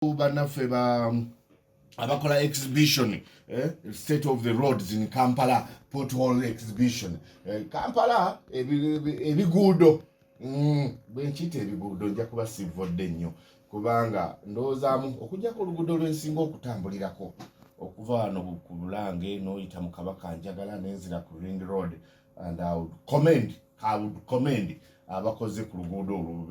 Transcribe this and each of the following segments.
bannaffe abakola exhibition state of the roads in Kampala pothole exhibition Kampala ebiguudo bwenkiyita ebiguudo nja kuba sivodde nnyo kubanga ndowoozamu okujjako oluguudo lwensinga okutambulirako okuva wano ku Bulange n'oyita mu Kabakanjagala n'enzira ku Ring Road, and I would commend abakoze ku luguudo olwo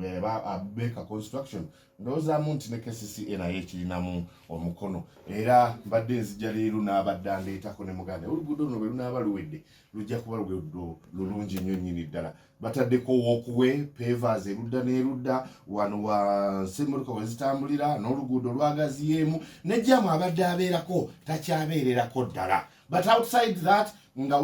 Beka Construction. Ndowoozamu nti ne KCCA naye ekirinamu omukono era mbadde nzija leero n'abadde andeetako ne muganda oluguudo luno bwe lunaaba luwedde lujja kuba luguudo lulungi nnyo nnyini ddala. Bataddeko walkway pavers erudda n'erudda wano wansi emmotoka we zitambulira n'oluguudo lwagaziyeemu n'ejjaamu abadde abeerako takyabeererako ddala. But outside that nga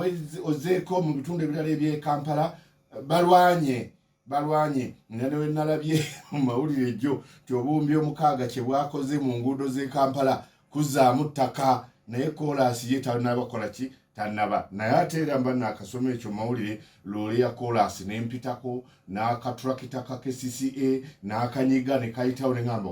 ozeeko mu bitundu ebirala eby'e Kampala balwanye nanewe nalabye mu mawulire ejjo ti obuwumbi 6 kye bwakoze mu nguudo z'e Kampala kuzzaamu ttaka naye koolaasi ye tannabakola ki tannaba naye ate era mba naakasoma ekyo mawulire loole ya koolaasi n'empitako n'akatulakita ka KCCA n'akanyiga ne kayitawo ne ŋŋamba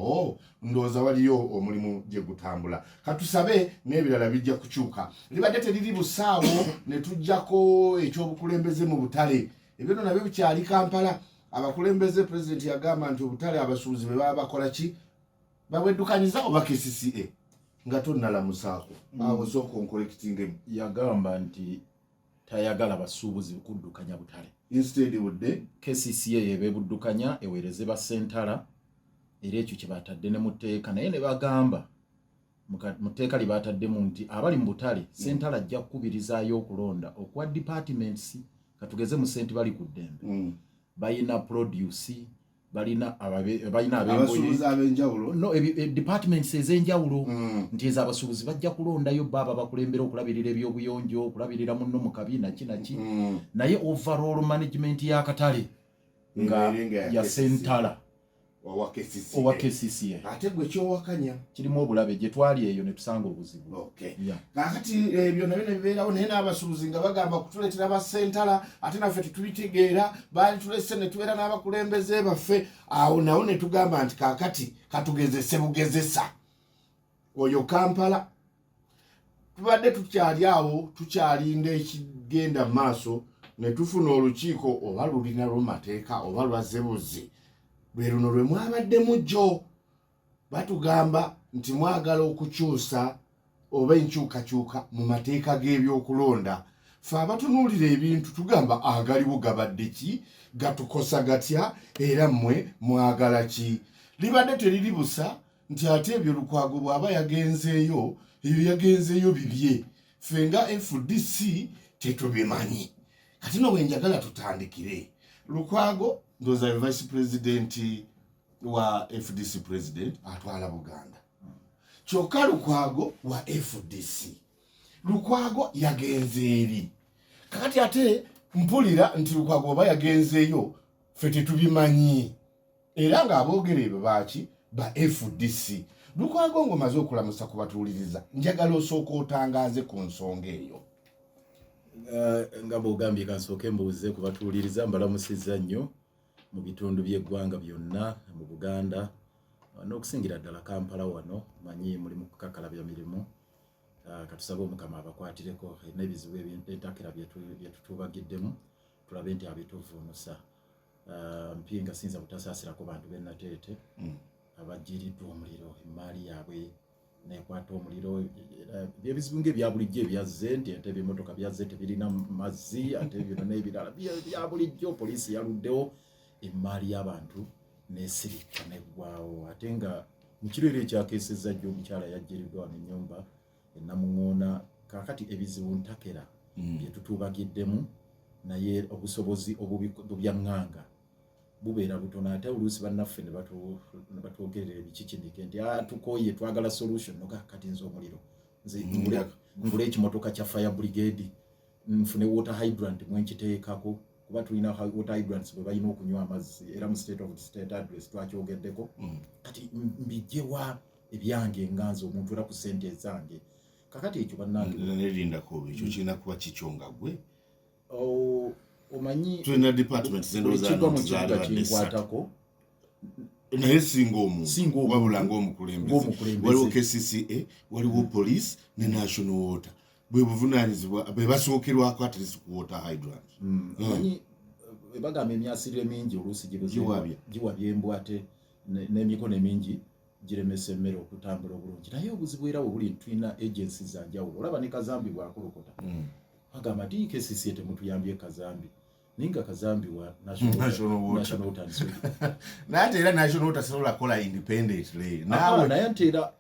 ndowooza waliyo omulimu gye gutambula. Katusabe n'ebirala bijja kukyuka. Libadde teriri busaawo ne tujjako ekyobukulembeze mu butale. Ebyo nabyo bikyali Kampala. Abakulembeze president yagamba nti obutale abasuubuzi bwe baba bakola ki babweddukanyiza oba KCCA nga tonnalamusaako awo sooka onkolektingemu. Yagamba nti tayagala basuubuzi kuddukanya butale, instead budde KCCA yebebuddukanya eweereze ba sentala era ekyo kye batadde ne muteeka naye ne bagamba muteeka li bataddemu nti abali mu butale sentala ajja kukubirizaayo okulonda okuwa departments katugeze mu senti bali ku ddembe balina produce balina abasuubuzi ab'enjawulo no departments ez'enjawulo nti ezo abasuubuzi bajja kulondayo baba bakulembera okulabirira ebyobuyonjo okulabirira munno mu kabiina kinaki naye overall management y'akatale nga ya sentala owa KCCA ate gwe kyowakanya kirimu obulabe gye twali eyo ne tusanga obuzibu. Okay. Kakati ebyo nabyo bibeerawo naye n'abasuubuzi nga bagamba kutuleetera basentala ate naffe tetubitegeera baali tulese ne tubeera n'abakulembeze baffe awo nawo ne tugamba nti kaakati katugezese bugezesa oyo Kampala tubadde tukyali awo tukyalinda ekigenda mu maaso ne tufuna olukiiko oba lulina lw'amateeka oba lwazzebuzi lwe luno lwe mwabadde mujjo batugamba nti mwagala okukyusa oba enkyukakyuka mu mateeka g'ebyokulonda. Ffe abatunuulira ebintu tugamba agaliwo gabadde ki gatukosa gatya era mmwe mwagala ki. Libadde teriri busa nti ate ebyo Lukwago bw'aba yagenzeeyo ebyo yagenzeeyo bibye ffe nga FDC tetubimanyi. Kati no wenjagala tutandikire Lukwago ndowooza vice president wa FDC president atwala Buganda kyokka Lukwago wa FDC Lukwago yagenze eri kakati ate mpulira nti Lukwago oba yagenzeeyo ffe tetubimanyi era ng'aboogera ebyo baaki ba FDC. Lukwago ng'omaze okulamusa kubatuuliriza njagala osooka otangaaze ku nsonga eyo. Nga bw'ogambye kansooke mbuuze kubatuuliriza mbalamusizza nnyo mu bitundu by'eggwanga byonna mu Buganda n'okusingira ddala Kampala wano manyi mulimu kukakalabya mirimu katusabe Omukama abakwatireko n'ebizibu entakera bye tutubagiddemu tulabe nti abituvuunusa. Mpinga sinza butasaasirako bantu b'e Nateete abajjiriddwa omuliro emaali yaabwe nekwata omuliro ebizibu ng'ebya bulijjo ebyazze nti ate ebimotoka byazze tebirina mazzi ate bino n'ebirala bya bulijjo poliisi yaluddewo emaali y'abantu n'esirikka neggwaawo ate nga mu kireero ekyakeesezza jjo omukyala yajjiriddwa wano ennyumba ennamuŋŋoona kaakati ebizibu ntakera bye tutuubagiddemu naye obusobozi obubyaŋŋanga bubeera butono ate oluusi bannaffe ne batwogerera ebikikinike nti tukooye twagala solution noka kati nze omuliro nze ngula ekimotoka kya fire brigade nfune water hydrant mwenkiteekako kuba tulina water hydrants bwe balina okunywa amazzi era mu state of state address twakyogeddeko kati mbijjewa ebyange nganze omuntu era ku ssente ezange kakati ekyo bannange nerindako ekyo kirina kuba kikyonga gwe omanyi tulina department zendoza kikwatako naye singa omuntu wabula ng'omukulembeze waliwo KCCA waliwo police ne national water bwe buvunaanyizibwa be basookerwako at least ku water hydrant. Manyi bagamba emyasirire mingi oluusi giwabya embwate n'emikono emingi giremesa emmere okutambula obulungi naye obuzibu era bwe buli tulina agencies za njawulo olaba ne Kazambi bwakolokota bagamba nti KCCA temutuyambye Kazambi ninga Kazambi wa national water naye era national water sola kola independently naye ntera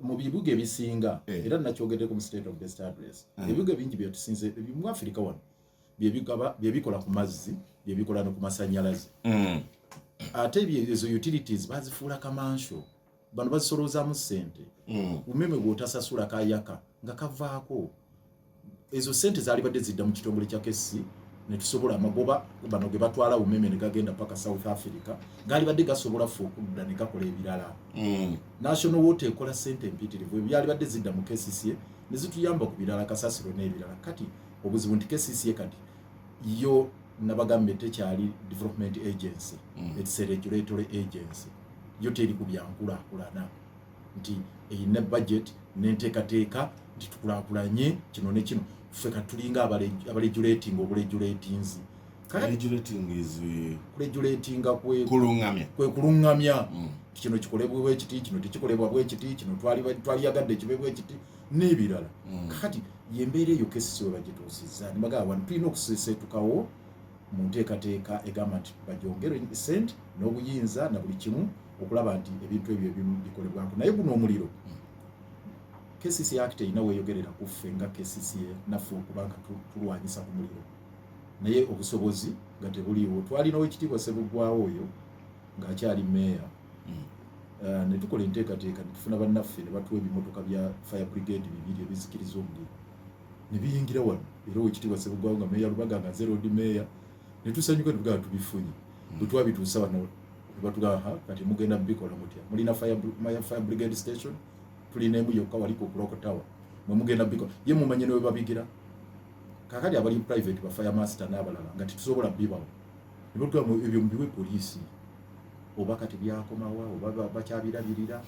mu bibuga ebisinga era nakyogedde ku state of best address ebibuga bingi bye tusinze mu Africa wano bye bikola ku mazzi bye bikola no ku masannyalaze ate ezo utilities bazifuula kamansho bano bazisoloozamu ssente umeme bw'otasasula kayaka nga kavaako ezo ssente zaali badde zidda mu kitongole kya KCCA ne tusobola amagoba bano ge batwala umeme ne gagenda paka South Africa gaali badde gasobola okudda ne gakola ebirala. National water ekola ssente mpitirivu byali badde zidda mu KCCA ne zituyamba ku birala kasasiro n'ebirala kati obuzibu nti KCCA kati yo nabagambe tekyali development agency it's a regulatory agency yo teri ku byankulakulana nti eyina budget n'enteekateeka nti tukulakulanye kino ne kino ffe katulinga abaregulating oburegulatings regulatinga kwe kulungamya kino kikolebwa bwe kiti kino tekikolebwa bwe kiti kino twaliyagadde kibe bwe kiti n'ebirala kati yembeera eyo KCCA we bagituusizza nibagaa wano tulina okuseseetukawo mu nteekateeka egamba nti bagyongere sente n'obuyinza na buli kimu okulaba nti ebintu ebyo ebimu bikolebwako naye guno omuliro KCCA Act erina weeyogerera ku ffe nga KCCA naffe okubanga tulwanyisa ku muliro naye obusobozi nga tebuliiwo twalinawo ekitiibwa Ssebuggwawo oyo ng'akyali mmeeya ne tukola enteekateeka ne tufuna bannaffe ne batuwa ebimotoka bya fire brigade bibiri ebizikiriza omuliro ne biyingira wano era owekitiibwa Ssebuggwawo nga mmeeya Lubaga nga nze Loodimmeeya ne tusanyuka tugaa tubifunye bwe twabituusa wano ne batugamba kati mugenda bikola mutya mulina fire brigade station tulina emu yokka waliko Clock Tower mwe mugenda bikola ye mumanye ne we babigira kakati abali private ba fire master n'abalala nga tetusobola bibawo ne batugamba ebyo mubiwe poliisi oba kati byakomawa oba bakyabirabirira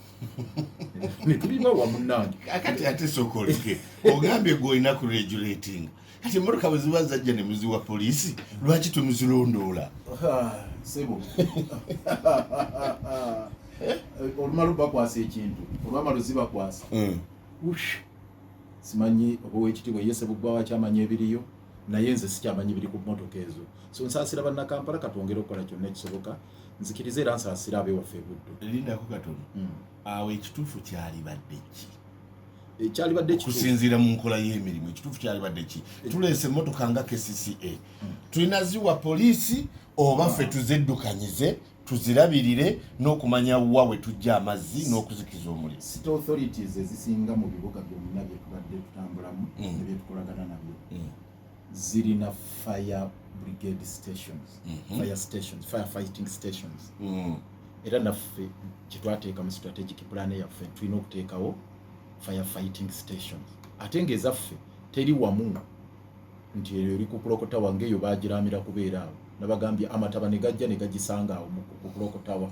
ne tubibawa munnange akati ate sokoleke ogambye gw'olina ku regulating ati emmotoka bwe ziba zajja ne muziwa poliisi lwaki temuzilondoola sebo olumalo bakwasa ekintu olwamalo zibakwasa simanyi oba owekitiibwa ye Ssebuggwawo akyamanya ebiriyo naye nze sikyamanyi biri ku mmotoka ezo so nsaasira bannakampala katwongere okukola kyonna ekisoboka nzikiriza era nsaasira abewaffe Buddo lindako katono awo ekituufu kyalibadde ki kyalibadde kusinziira mu nkola y'emirimu ekituufu kyalibadde ki tuleese emmotoka nga KCCA tulina ziwa poliisi oba ffe tuzeddukanyize tuzirabirire n'okumanya wa we tujja amazzi n'okuzikiza omuliro city authorities ezisinga mu bibuga byonna bye tubadde tutambulamu nebye tukolagana nabyo zirina fire brigade stations fire fighting stations era naffe kitwateeka mu strategic plan yaffe tulina okuteekawo fire fighting stations ate ng'ezaffe teri wamu nti eyo eri ku Clock Tower ng'eyo bagiramira kubeera awo nabagambye amataba ne gajja ne gagisanga awo ku Clock Tower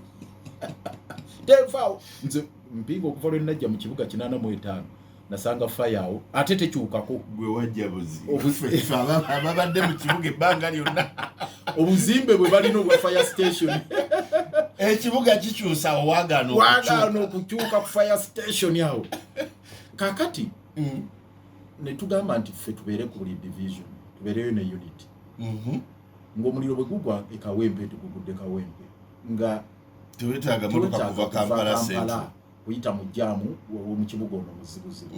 tevaawo nze Mpinga okuva lwe najja mu kibuga 85 nasanga fire awo ate tekyukako gwe wajja buzi ababadde mu kibuga ebbanga lyonna obuzimbe bwe balina obwa fire station ekibuga kikyusa wagaano okukyuka ku fire station awo kakati ne tugamba nti ffe tubeere ku buli division tubeereyo ne unit ng'omuliro bwe gugwa ekawempe tugugudde kawempe nga tewetaaga motoka kuva Kampala Central kuyita mu jjaamu mu kibuga ono muzibuzibu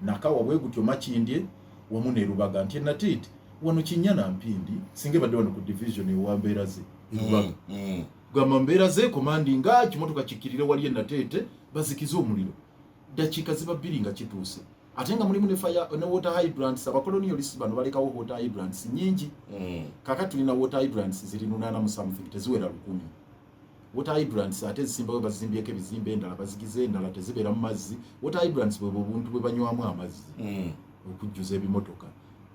nakawa bwe gutyo Makindye wamu ne Lubaga nti natiiti wano Kinyana Mpindi singa badde wano ku division ewa mbeera ze Lubaga gamba mbeera ze commandinga kimotoka kikirire wali Nateete bazikiza omuliro dakiika ziba 2 nga kituuse ate nga mulimu ne fire ne water hydrants abakolonialist bano balekawo water hydrants nyingi kakati tulina water hydrants ziri 8 something teziwera 1000 water hydrants ate zisimbawo bazimbyeko ebizimbe endala bazigize endala tezibeera mu mazzi water hydrants bwe buntu bwe banywamu amazzi okujjuza ebimotoka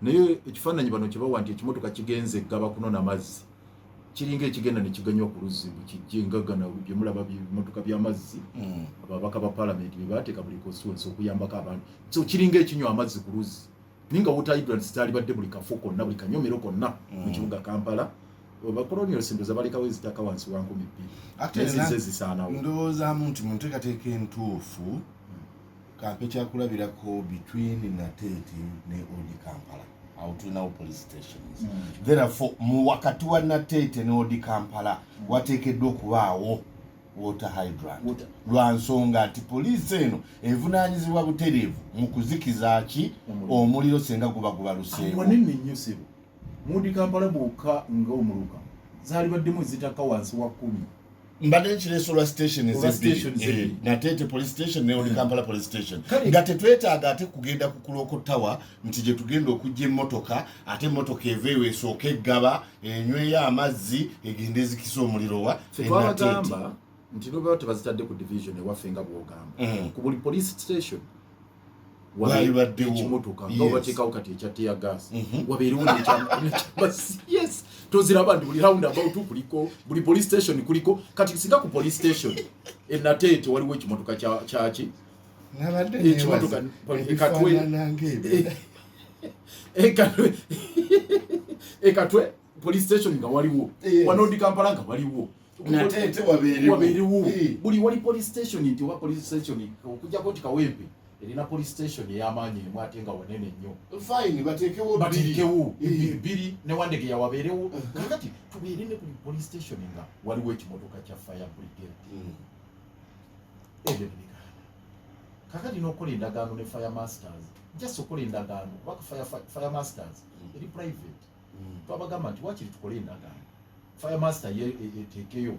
naye ekifaananyi bano kyebawa nti ekimotoka kigenze gaba kunona mazzi kiringa ekigenda ne kiganywa ku luzzi kijengagana bye mulaba bimotoka by'amazzi ababaka ba parliament bye baateeka buli constituency okuyambako abantu so kiringa ekinywa amazzi ku luzzi ninga water hydrants zaalibadde buli kafo konna buli kanyomero konna mu kibuga Kampala oba colonial centers abalikawo ezitaka wansi wa 12 ate zisaanawo ndowoozamu nti mu nteekateeka entuufu kampe kyakulabirako between Nateete ne Odi Kampala awo tulinawo police stations therefore mu wakati wa Nateete ne Odi Kampala wateekeddwa okubaawo water hydrant lwa nsonga nti poliisi eno evunaanyizibwa butereevu mu kuzikiza ki omuliro senga guba gubaluseewo wanene nnyo sebo mu Odi Kampala bwokka ng'omuluka zaalibaddemu ezitaka wansi wa 10 mbadde nkireesolwa station ez'ebbiri Nateete police station ne Odi Kampala police station nga tetwetaaga ate kugenda ku Kulokotawa nti gye tugenda okujja emmotoka ate emmotoka eveewo esooka eggaba enyweyo amazzi egende ezikisa omuliro wa twabagamba nti nobeera tebazitadde ku division ewaffe nga bw'ogamba ku buli police station walibaddewo ekimotoka nga obateekawo kati ekya tear gas wabeerewo n'ekyamazzi yes toziraba nti buli roundabout kuliko buli police station kuliko kati singa ku police station Nateete waliwo ekimotoka kyaki ekimotoka ekatwe police station nga waliwo wano Odi Kampala nga waliwo Nateete wabeerewo buli wali police station nti wa police station okujjako ti Kawempe erina police station ey'amaanyi emu ate nga wanene nnyo fine bateekewo bbiri ne Wandege yawabeerewo kakati tubeere ne buli police station nga waliwo ekimotoka kya fire brigade ebyo bigaana kakati n'okukola endagaano ne fire masters just okola endagaano kubanga fire masters eri private twabagamba nti wakiri tukole endagaano fire master eteekeyo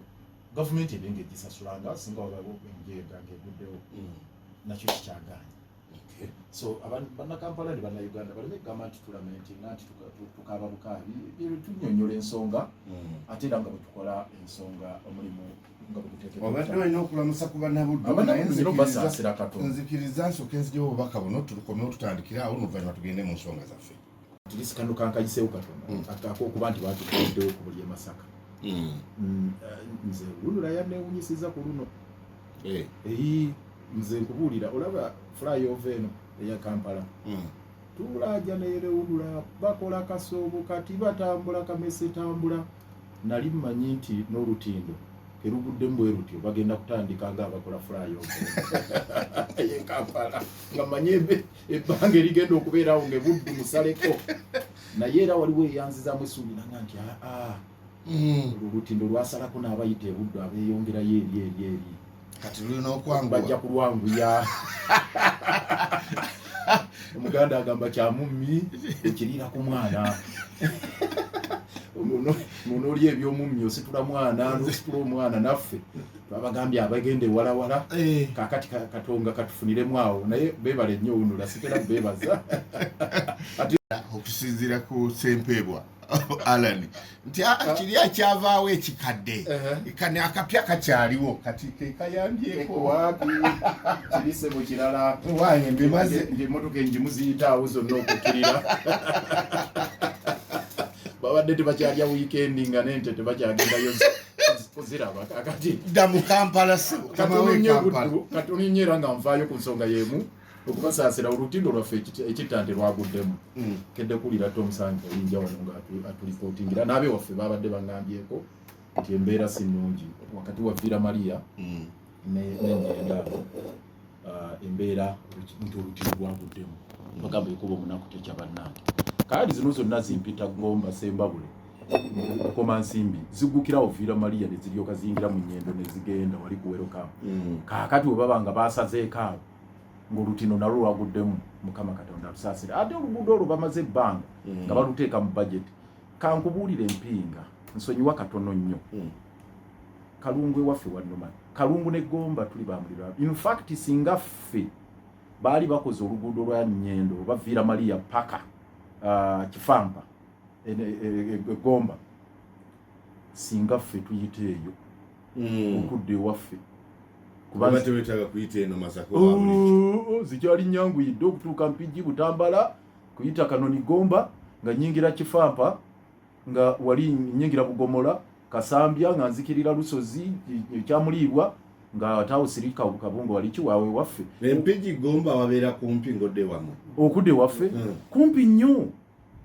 gavumenti ebe ng'egisasulanga singa wabawo enjeega ng'eguddewo nakyo kikyagaanya so bannakampala ne bannayuganda baleme kugamba nti tulamenti nga nti tukaaba bukaabi tunyonnyola ensonga ate era nga bwe tukola ensonga omulimu nga bwe guteekebwa obadde olina okulamusa ku bannabuddubasasira Katonda nzikiriza nsooka enzigyewo obubaka buno tulukomewo tutandikire awo n'oluvannyuma tugende mu nsonga zaffe tulisikano kankayiseewo Katonda akakokuba nti batukoddewo ku buli emasaka nze olunula yanneewunyisiza ku luno nze nkubuulira olaba flyover eno eya Kampala tulaja nerewulula bakola kasoobo kati batambula kamese tambula nali mmanyi nti n'olutindo eruguddemu bwe rutyo bagenda kutandika nga abakola flyover ye Kampala nga mmanyi ebbanga erigenda okubeerawo ng'ebuddu musaleko naye era waliwo eyanzizaamu essuubi nanga nti olutindo lwasalako n'abayita ebuddu abeeyongerayo eri kati lulina okwanguwa bajja kulwanguya omuganda agamba kyamummi ekiriira ku mwana muno oli ebyomummi ositula mwana nositula omwana naffe twabagambye abagenda ewalawala kakati Katonga katufuniremu awo naye beebale nnyo wunula sitera beebaza okusinziira ku Ssempebwa Alan nti kiri akyavaawo ekikadde kane akapya kakyaliwo kati kekayambyeko wapi kirise mu kirala wange mbimaze emmotoka enjimu ziyitaawo zonna okukkirira babadde tebakyalya weekend nga n'ente tebakyagendayo kuziraba kakati dda mu Kampala katoninye era nga nvaayo ku nsonga y'emu okubasaasira olutindo lwaffe ekittante lwaguddemu kedde kulira Tomusange oyinja wano nga atulipootingira naabe waffe babadde baŋŋambyeko nti embeera si nnungi wakati wa Vira Maria n'enjenda embeera nti olutindo lwaguddemu bagamba ekuba omunaku tekya bannange kaadi zino zonna zimpita Gomba Sembabule okukoma nsimbi ziggukirawo Vira Maria ne ziryoka ziyingira mu nnyendo ne zigenda wali kuwerokamu kaakati bwe baba nga baasazeeko abo ng'olutino nalwo lwaguddemu Mukama Katonda alusaasira ate oluguudo olwo bamaze ebbanga nga baluteeka mu budget kankubuulire Mpinga nsonyiwa katono nnyo Kalungu ewaffe wannuma Kalungu ne Gomba tuli bamulira in fact singa ffe baali bakoze oluguudo lwa nnyendo oba Vira Maria paka Kifampa Gomba singa ffe tuyite eyo okudde ewaffe kuba tewetaaga kuyita eno Masaka wa zikyali nnyanguyidde okutuuka Mpigi Butambala kuyita Kanoni Gomba nga nyingira Kifampa nga wali nyingira Bugomola Kasambya nga nzikirira lusozi ekyamulibwa nga tawo sirika kabungo wali kiwawe waffe. Empigi gomba wabeera kumpi ngodde wamu. Okudde waffe kumpi nnyo.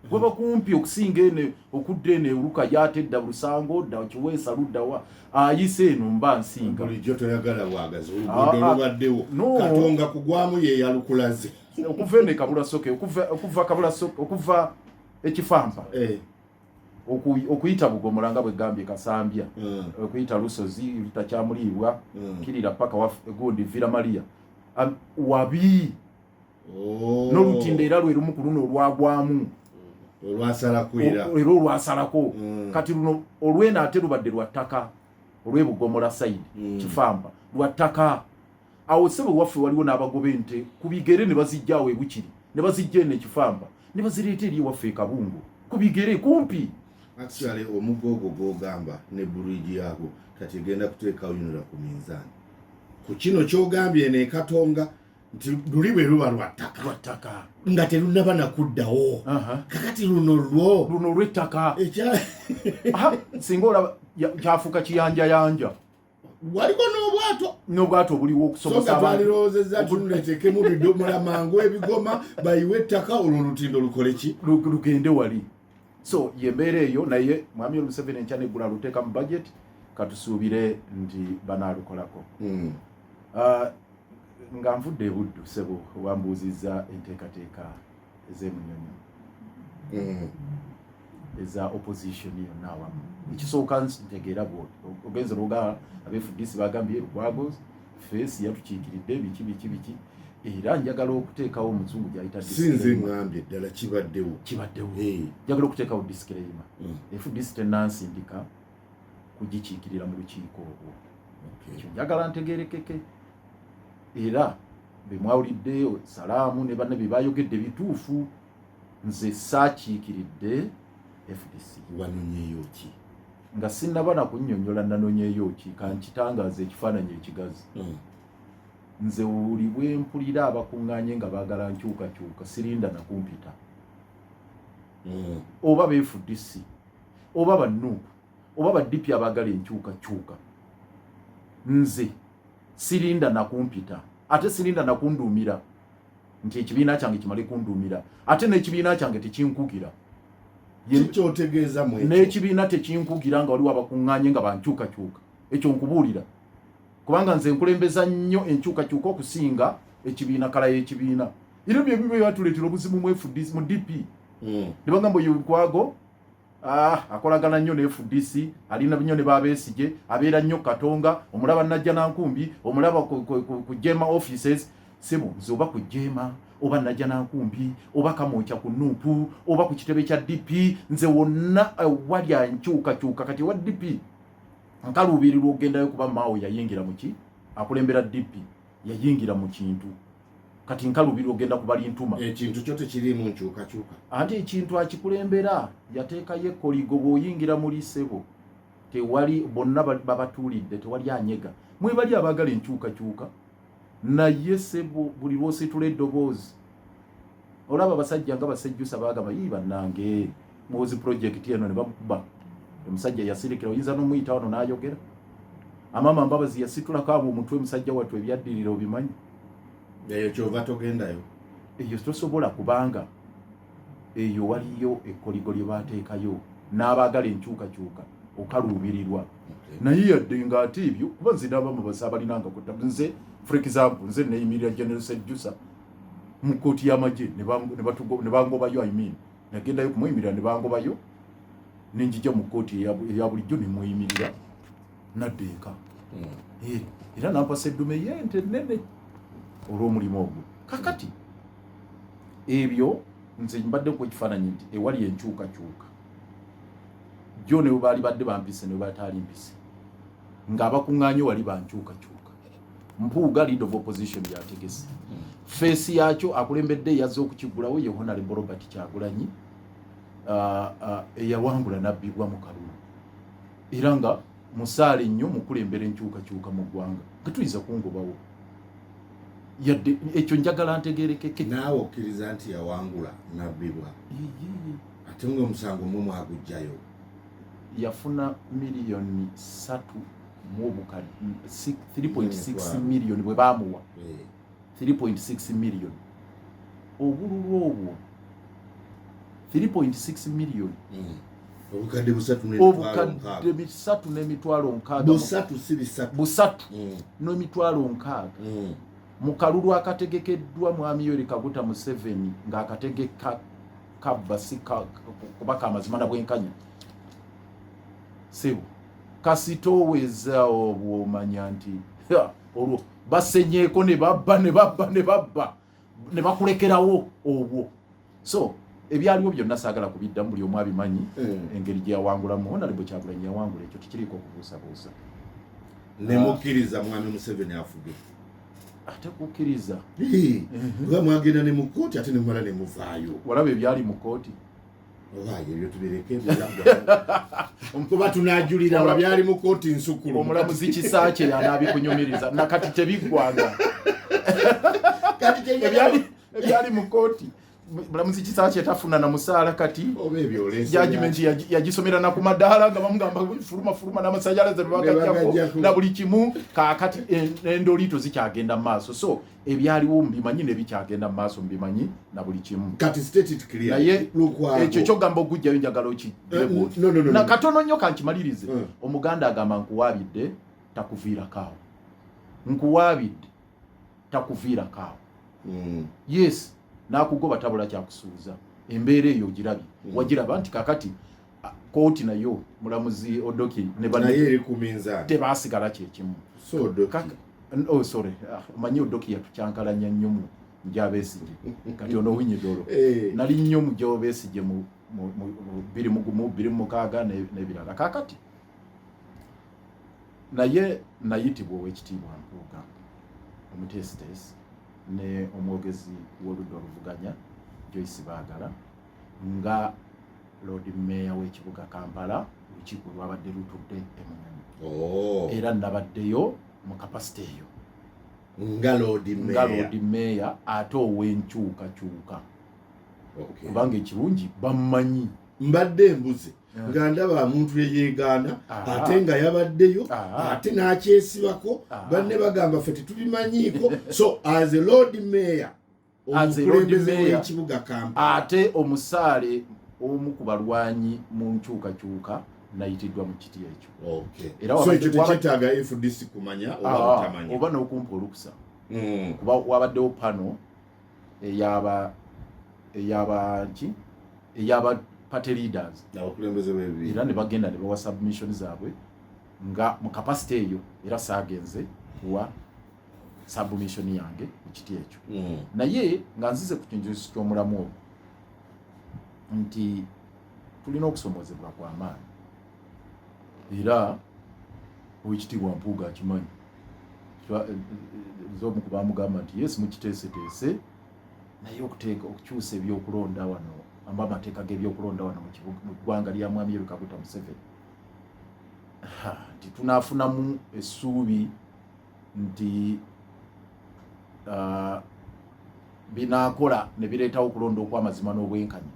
Gwaba kumpi okusinga ene okudde ene uluka yatedda Busango dda Kiweesa ludda wa ayise eno mba nsinga. Bulijjo toyagala bwagazi oluguudo lubaddewo. Katonga kugwamu ye yalukulaze. Okuva ene Kabula Soke okuva Kabula Soke okuva ekifamba. Okuyita Bugomola nga bwe gambye Kasambya. Okuyita lusozi lutakyamulibwa kirira paka wa gundi Villa Maria. Wabi. N'olutinde era lwe lumu ku luno olwagwamu. Olwasalako kati luno olwena ate lubadde lwa ttaka olw'Ebugomola side Kifamba lwa ttaka. Awo sebo waffe waliwo n'abagobe ente ku bigere ne bazijjawo ebukiri ne bazijja ene Kifamba ne bazireeta eri waffe Kabungo ku bigere kumpi. Actually omugogo gogamba ne bridge yago kati genda kuteeka uyinura ku minzaani. Ku kino kyogambye ne Katonga nti luliwe luba lwa ttaka nga terunaba nakuddawo. Kakati luno lw'ettaka singa olaba kyafuuka kiyanja waliko n'obwato buliwo okusobosa twaliroozezza tunetekemu bidomola mangu ebigoma bayiwe ettaka olwo olutindo lukole ki lugende wali. So yembeera eyo naye mwami Museveni enkya neggula luteeka mu budget katusuubire nti banaalukolako. Nga nvudde ebuddu sebo wambuuzizza enteekateeka ez'emunyonyo eza opposition yonna awamu. Ekisooka ntegeera ogenza olwoga FDC bagambye Lukwago face yatukiikiridde biki era njagala okuteekawo omuzungu gy'ayita sinze ngambye ddala kibaddewo njagala okuteekawo disclaimer FDC tennansindika kugikiikirira mu lukiiko olwo. Ekyo njagala ntegeerekeke era bemwawulidde salaamu ne banne bye bayogedde bituufu. Nze saakiikiridde FDC wanonyeeyo ki nga sinnaba na kunnyonnyola nanonyeeyo ki kankitangaaza ekifaananyi ekigazi. Nze buli bwe mpulira abakuŋŋaanye nga baagala nkyukakyuka sirinda nakumpita oba FDC oba bannuupu oba baddipi abaagala enkyukakyuka nze sirinda nakumpita ate sirinda nakunduumira nti ekibiina kyange kimale kunduumira ate n'ekibiina kyange tekinkugira. Kyotegeeza mu ekyo n'ekibiina tekinkugira nga waliwo abakuŋŋaanye nga bankyukakyuka. Ekyo nkubuulira kubanga nze nkulembeza nnyo enkyukakyuka okusinga ekibiina kala y'ekibiina. Era bye bibyo byatuleetera obuzibu mu FDC mu DP. Ne bagamba oyo Lukwago akolagana nnyo ne FDC alina nnyo ne Babesigye abeera nnyo Katonga omulaba Najja Nankumbi omulaba ku Jema offices sebo nze oba ku Jema oba Najja Nankumbi oba Kamwokya ku Nuupu oba ku kitebe kya DP nze wonna wali ankyukakyuka. Kati wa DP nkaluubirirwa ogendayo kuba maawo yayingira mu ki akulembera DP yayingira mu kintu kati nkaluubirirwa ogenda kubali ntuma ekintu kyo tekirimu nkyukakyuka ate ekintu akikulembera yateekayo ekkoligo bw'oyingira muri sebo tewali bonna babatuulidde tewali anyega mwebali abaagala enkyukakyuka naye sebo buli lwositula eddoboozi olaba abasajja nga basejjusa baagamba yi bannange muwozi projekiti eno ne bamukuba omusajja yasirikira oyinza n'omuyita wano n'ayogera amama Mbabazi yasitulako abo omutwe musajja wattu ebyaddirira obimanyi. Eyo kyova togendayo eyo tosobola kubanga eyo waliyo ekkoligo lye baateekayo n'abaagala enkyukakyuka okaluubirirwa. Naye yadde nga ate ebyo kuba nze n'abamu basaabalinanga kutta nze for example nze neeyimirira General Sejjusa mu kkooti y'amagye ne bangobayo nagendayo kumuyimirira ne bangobayo nenjija mu kkooti eya bulijjo ne mweyimirira naddeeka era nampasa eddume y'ente nnene olw'omulimu ogwo. Kakati ebyo nze mbadde ku ekifaananyi nti ewali enkyukakyuka jjo ne baali badde bampise ne bataali mpise ng'abakuŋŋaanye wali bankyukakyuka. Mpuuga leader of opposition yategese face yakyo akulembedde yazze okukigulawo ye Honorable Robert Kyagulanyi eyawangula nabbibwa mu kalulu era nga musaale nnyo mukulembera enkyukakyuka mu ggwanga tetuyiza kungobawo yadde ekyo njagala ntegeerekeke. Naawe okkiriza nti yawangula nabbibwa ate ng'omusango mwe mwagujjayo yafuna miliyoni 3.6 million bwe bamuwa 3.6 million obululu obwo 3.6 million obukadde 3 n'emitwalo 6 busatu n'emitwalo 6 mu kalulu akategekeddwa mwami Yoweri Kaguta Museveni ng'akategeka kabba kubaka amazima na bwenkanya sebo kasitoweza obwomanya nti olwo basenyeeko ne babba ne bakulekerawo obwo. So ebyaliwo byonna saagala kubiddamu, buli omu abimanyi engeri gye yawangulamu. Honorable Kyagulanyi yawangula, ekyo tikiriiko kubuusabuusa. Ne mukkiriza mwami Museveni afuge. Ate kukkiriza kuba mwagenda ne mu kkooti ate ne mumala ne muvaayo. Walaba ebyali mu kkooti? Obaye ebyo tubireke ebyalagwa. Kuba tunaajulira nga byali mu kkooti nsukulu. Omulamuzi Kisaakye y'anaabikunyumiriza nakati tebiggwanga. Ebyali mu kkooti mulamuzi Kisaakye tafuna na musaala kati judgment yagisomera na ku madaala nga bamugamba fuluma n'amasanyalaze bwagajjako na buli kimu kaakati endoliito zikyagenda mu maaso. So ebyaliwo mbimanyi ne bikyagenda mu maaso mbimanyi na buli kimu. Kati stated clear. Naye ekyo kyogamba ogujjayo njagala okigirebo. Na katono nnyo kankimalirize. Omuganda agamba nkuwaabidde takuviirakaawo. Nkuwaabidde takuviirakaawo. Yes. Nakugoba tabula kyakusuuza. Embeera eyo ogirabye. Wagiraba nti kakati kooti nayo mulamuzi Odoki ne naye kuminza tebasigala kyekimu. So Odoki. Oh sorry. Manyi Odoki yatucyankalanya nnyo mu Njabesigye. Kati ono winyidolo. Nali nnyo mu Njabesigye mu 26 n'ebirala. Kakati naye nayitibwa ow'ekitiibwa Mpuuga omutesitesi ne omwogezi w'oludda oluvuganya Joyce Baagala nga Loodimmeeya w'ekibuga Kampala, olukiiko lwabadde lutudde e Munyonyo. Era nabaddeyo mu kapasite eyo nga Loodimmeeya ate ow'enkyukakyuka. Kubanga ekirungi bamumanyi. Mbadde embuze nga ndaba omuntu yeyeegaana ate nga yabaddeyo ate n'akyesibako banne bagamba ffe tetubimanyiiko. So as a Loodimmeeya omukulembeze w'ekibuga Kampala ate omusaale omu ku balwanyi mu nkyukakyuka nayitiddwa mu kiti ekyo. So ekyo tekyetaaga FDC kumanya oba butamanya oba n'okumpa olukusa. Kuba wabaddewo pano eyaba party leaders abakulembeze b'ebibiina era ne bagenda ne bawa submission zaabwe nga mu capacity eyo, era saagenze kuwa submission yange mu kiti ekyo. Naye nga nzize ku kintu ky'omulamu ogwo nti tulina okusomozebwa kw'amaanyi, era ow'ekitiibwa Mpuuga akimanyi. Z'omu ku baamugamba nti yes mukiteeseteese, naye okukyusa ebyokulonda wano amateeka g'ebyokulonda wano mu ggwanga lya mwami Yoweri Kaguta Museveni nti tunaafunamu essuubi nti binaakola ne bireetawo okulonda okw'amazima n'obwenkanya.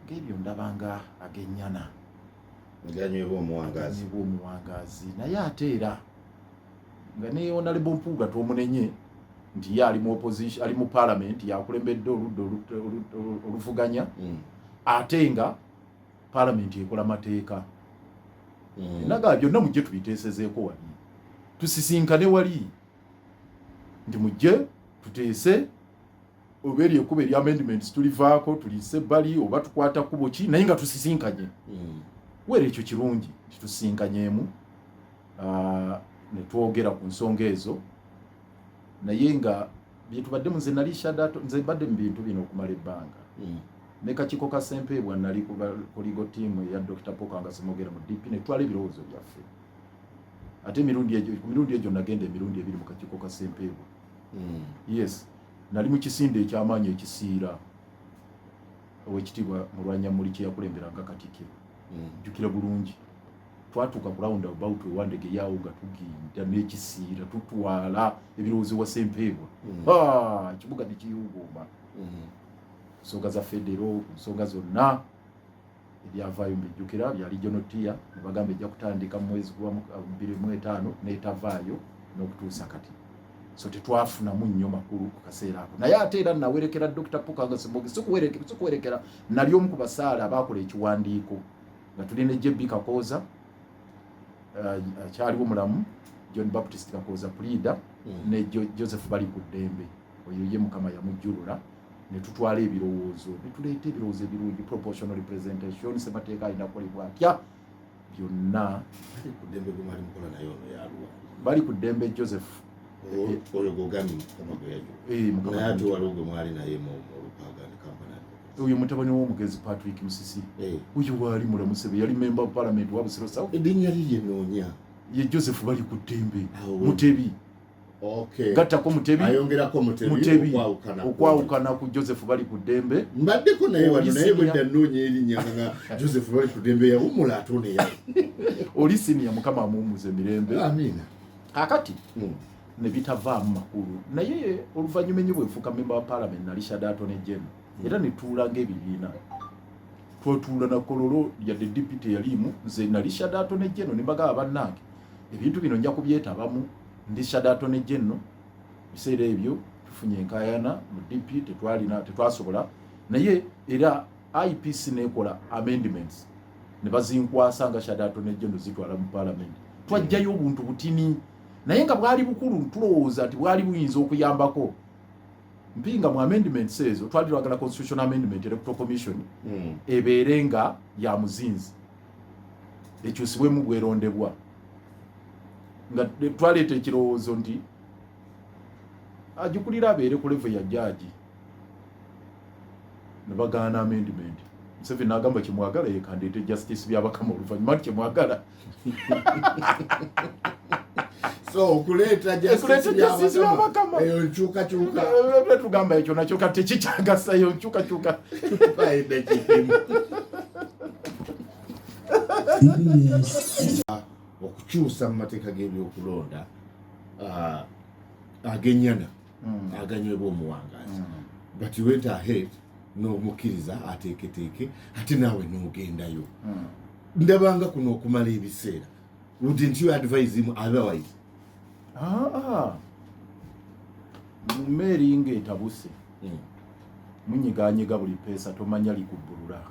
Ng'ebyo ndabanga agennyana ganywebwa omuwangaazi. Naye ate era nga ne Honorable Mpuuga twomunenye nti ye ali mu opposition, ali mu parliament, yakulembedde oludda oluvuganya ate nga parliament ekola mateeka. Naga byonna mujje tubiteesezeeko wali, tusisinkane wali nti mujje tuteese oba eri ekkuba eri amendments tulivaako tulise ebbali oba tukwata kkubo ki, naye nga tusisinkanye. Weera ekyo kirungi titusisinkanyemu ne twogera ku nsonga ezo. Naye nga byetubadde nze nali shadato, nze mbadde mu bintu bino okumala ebbanga. Ne kakiiko ka Ssempijja nali ku ligo team ya Dr. Pokanga Semogera mu DP ne twala ebirowoozo byaffe. Ate emirundi egyo nagenda emirundi 2 mu kakiiko ka Ssempijja. Yes, nali mu kisinde eky'amaanyi ekisiira ow'ekitiibwa Mulwannyammuli kye yakulemberanga Katikkiro. Jjukira bulungi. Twatuuka ku round about ewandege yawo nga tuginda n'ekisiira tutwala ebirowoozo wa Ssempijja. Ekibuga ne kiyuuguuma. Nsonga za federo, nsonga zonna ebyavaayo mbijjukira bya regional tier ne bagamba ejja kutandika mu mwezi gwa 25 n'etavaayo n'okutuusa kati. So tetwafunamu nnyo makulu ku kaseera ako. Naye ate era nawerekera Dr. Pukanga Simbogi sikuwerekera nali omu ku basaala abaakola ekiwandiiko nga tuli ne JB Kakooza akyaliwo mulamu, John Baptist Kakooza Prida ne Joseph bali ku ddembe, oyo ye Mukama yamujjulula, ne tutwala ebirowoozo ne tuleeta ebirowoozo ebirungi, proportional representation, Ssemateeka alina kukolebwa atya, byonna bali ku ddembe. Joseph oyo gogamye Mukama naye ate waliwo gwe mwali naye mu Lukwago kampani, oyo mutabani w'omugezi Patrick Musisi, oyo waali mulamu Ssebe, yali member of parliament wa Busiro South. Erinnya lye noonya ye Joseph bali ku ddembe. Mutebi gattako Mutebi ayongerako Mutebi okwawukana ku Joseph bali ku ddembe. Mbaddeko naye wano naye bwedda nnoonya erinnya nga Joseph bali ku ddembe yawummula atone ya oli senior Mukama amuwummuza emirembe. Amiina. Kakati ne bitavaamu makulu, naye oluvannyuma ennyo bwefuuka member wa parliament nali Shadow Attorney General era ne tuula ng'ebibiina, twotuula na kololo yadde deputy yalimu, nze nali Shadow Attorney General ne mbagamba bannange ebintu bino nja kubyetabamu, ndi Shadow Attorney General. Biseera ebyo tufunye enkaayana mu DP, tetwasobola, naye era IPC nekola amendments ne bazinkwasa nga Shadow Attorney General zitwala mu parliament, twajjayo obuntu butini naye nga bwali bukulu, tulowooza nti bwali buyinza okuyambako. Mpinga mu amendments ezo twali twagala constitutional amendment electoral commission ebeere nga ya muzinzi, ekyusibwemu bwerondebwa, nga twaleeta ekirowoozo nti agikulira abeere ku level ya judge, ne bagaana amendment. Museveni n'agamba kyemwagala yekandeete justice byabakama oluvannyuma nti kyemwagala so okuleeta justice byabakama eyo nkyukakyuka tugamba ekyo nakyo kati tekikyagasa, eyo nkyukakyuka faida kipimu okukyusa mu mateeka g'ebyokulonda agenyana aganywebwa omuwangazi, but went ahead n'omukkiriza ateeketeeke ate naawe n'ogendayo. Ndabanga kuno okumala ebiseera, wouldn't you advise him otherwise? Mmeri ng'etabuse munyiganyiga buli peesa tomanya likubbulula.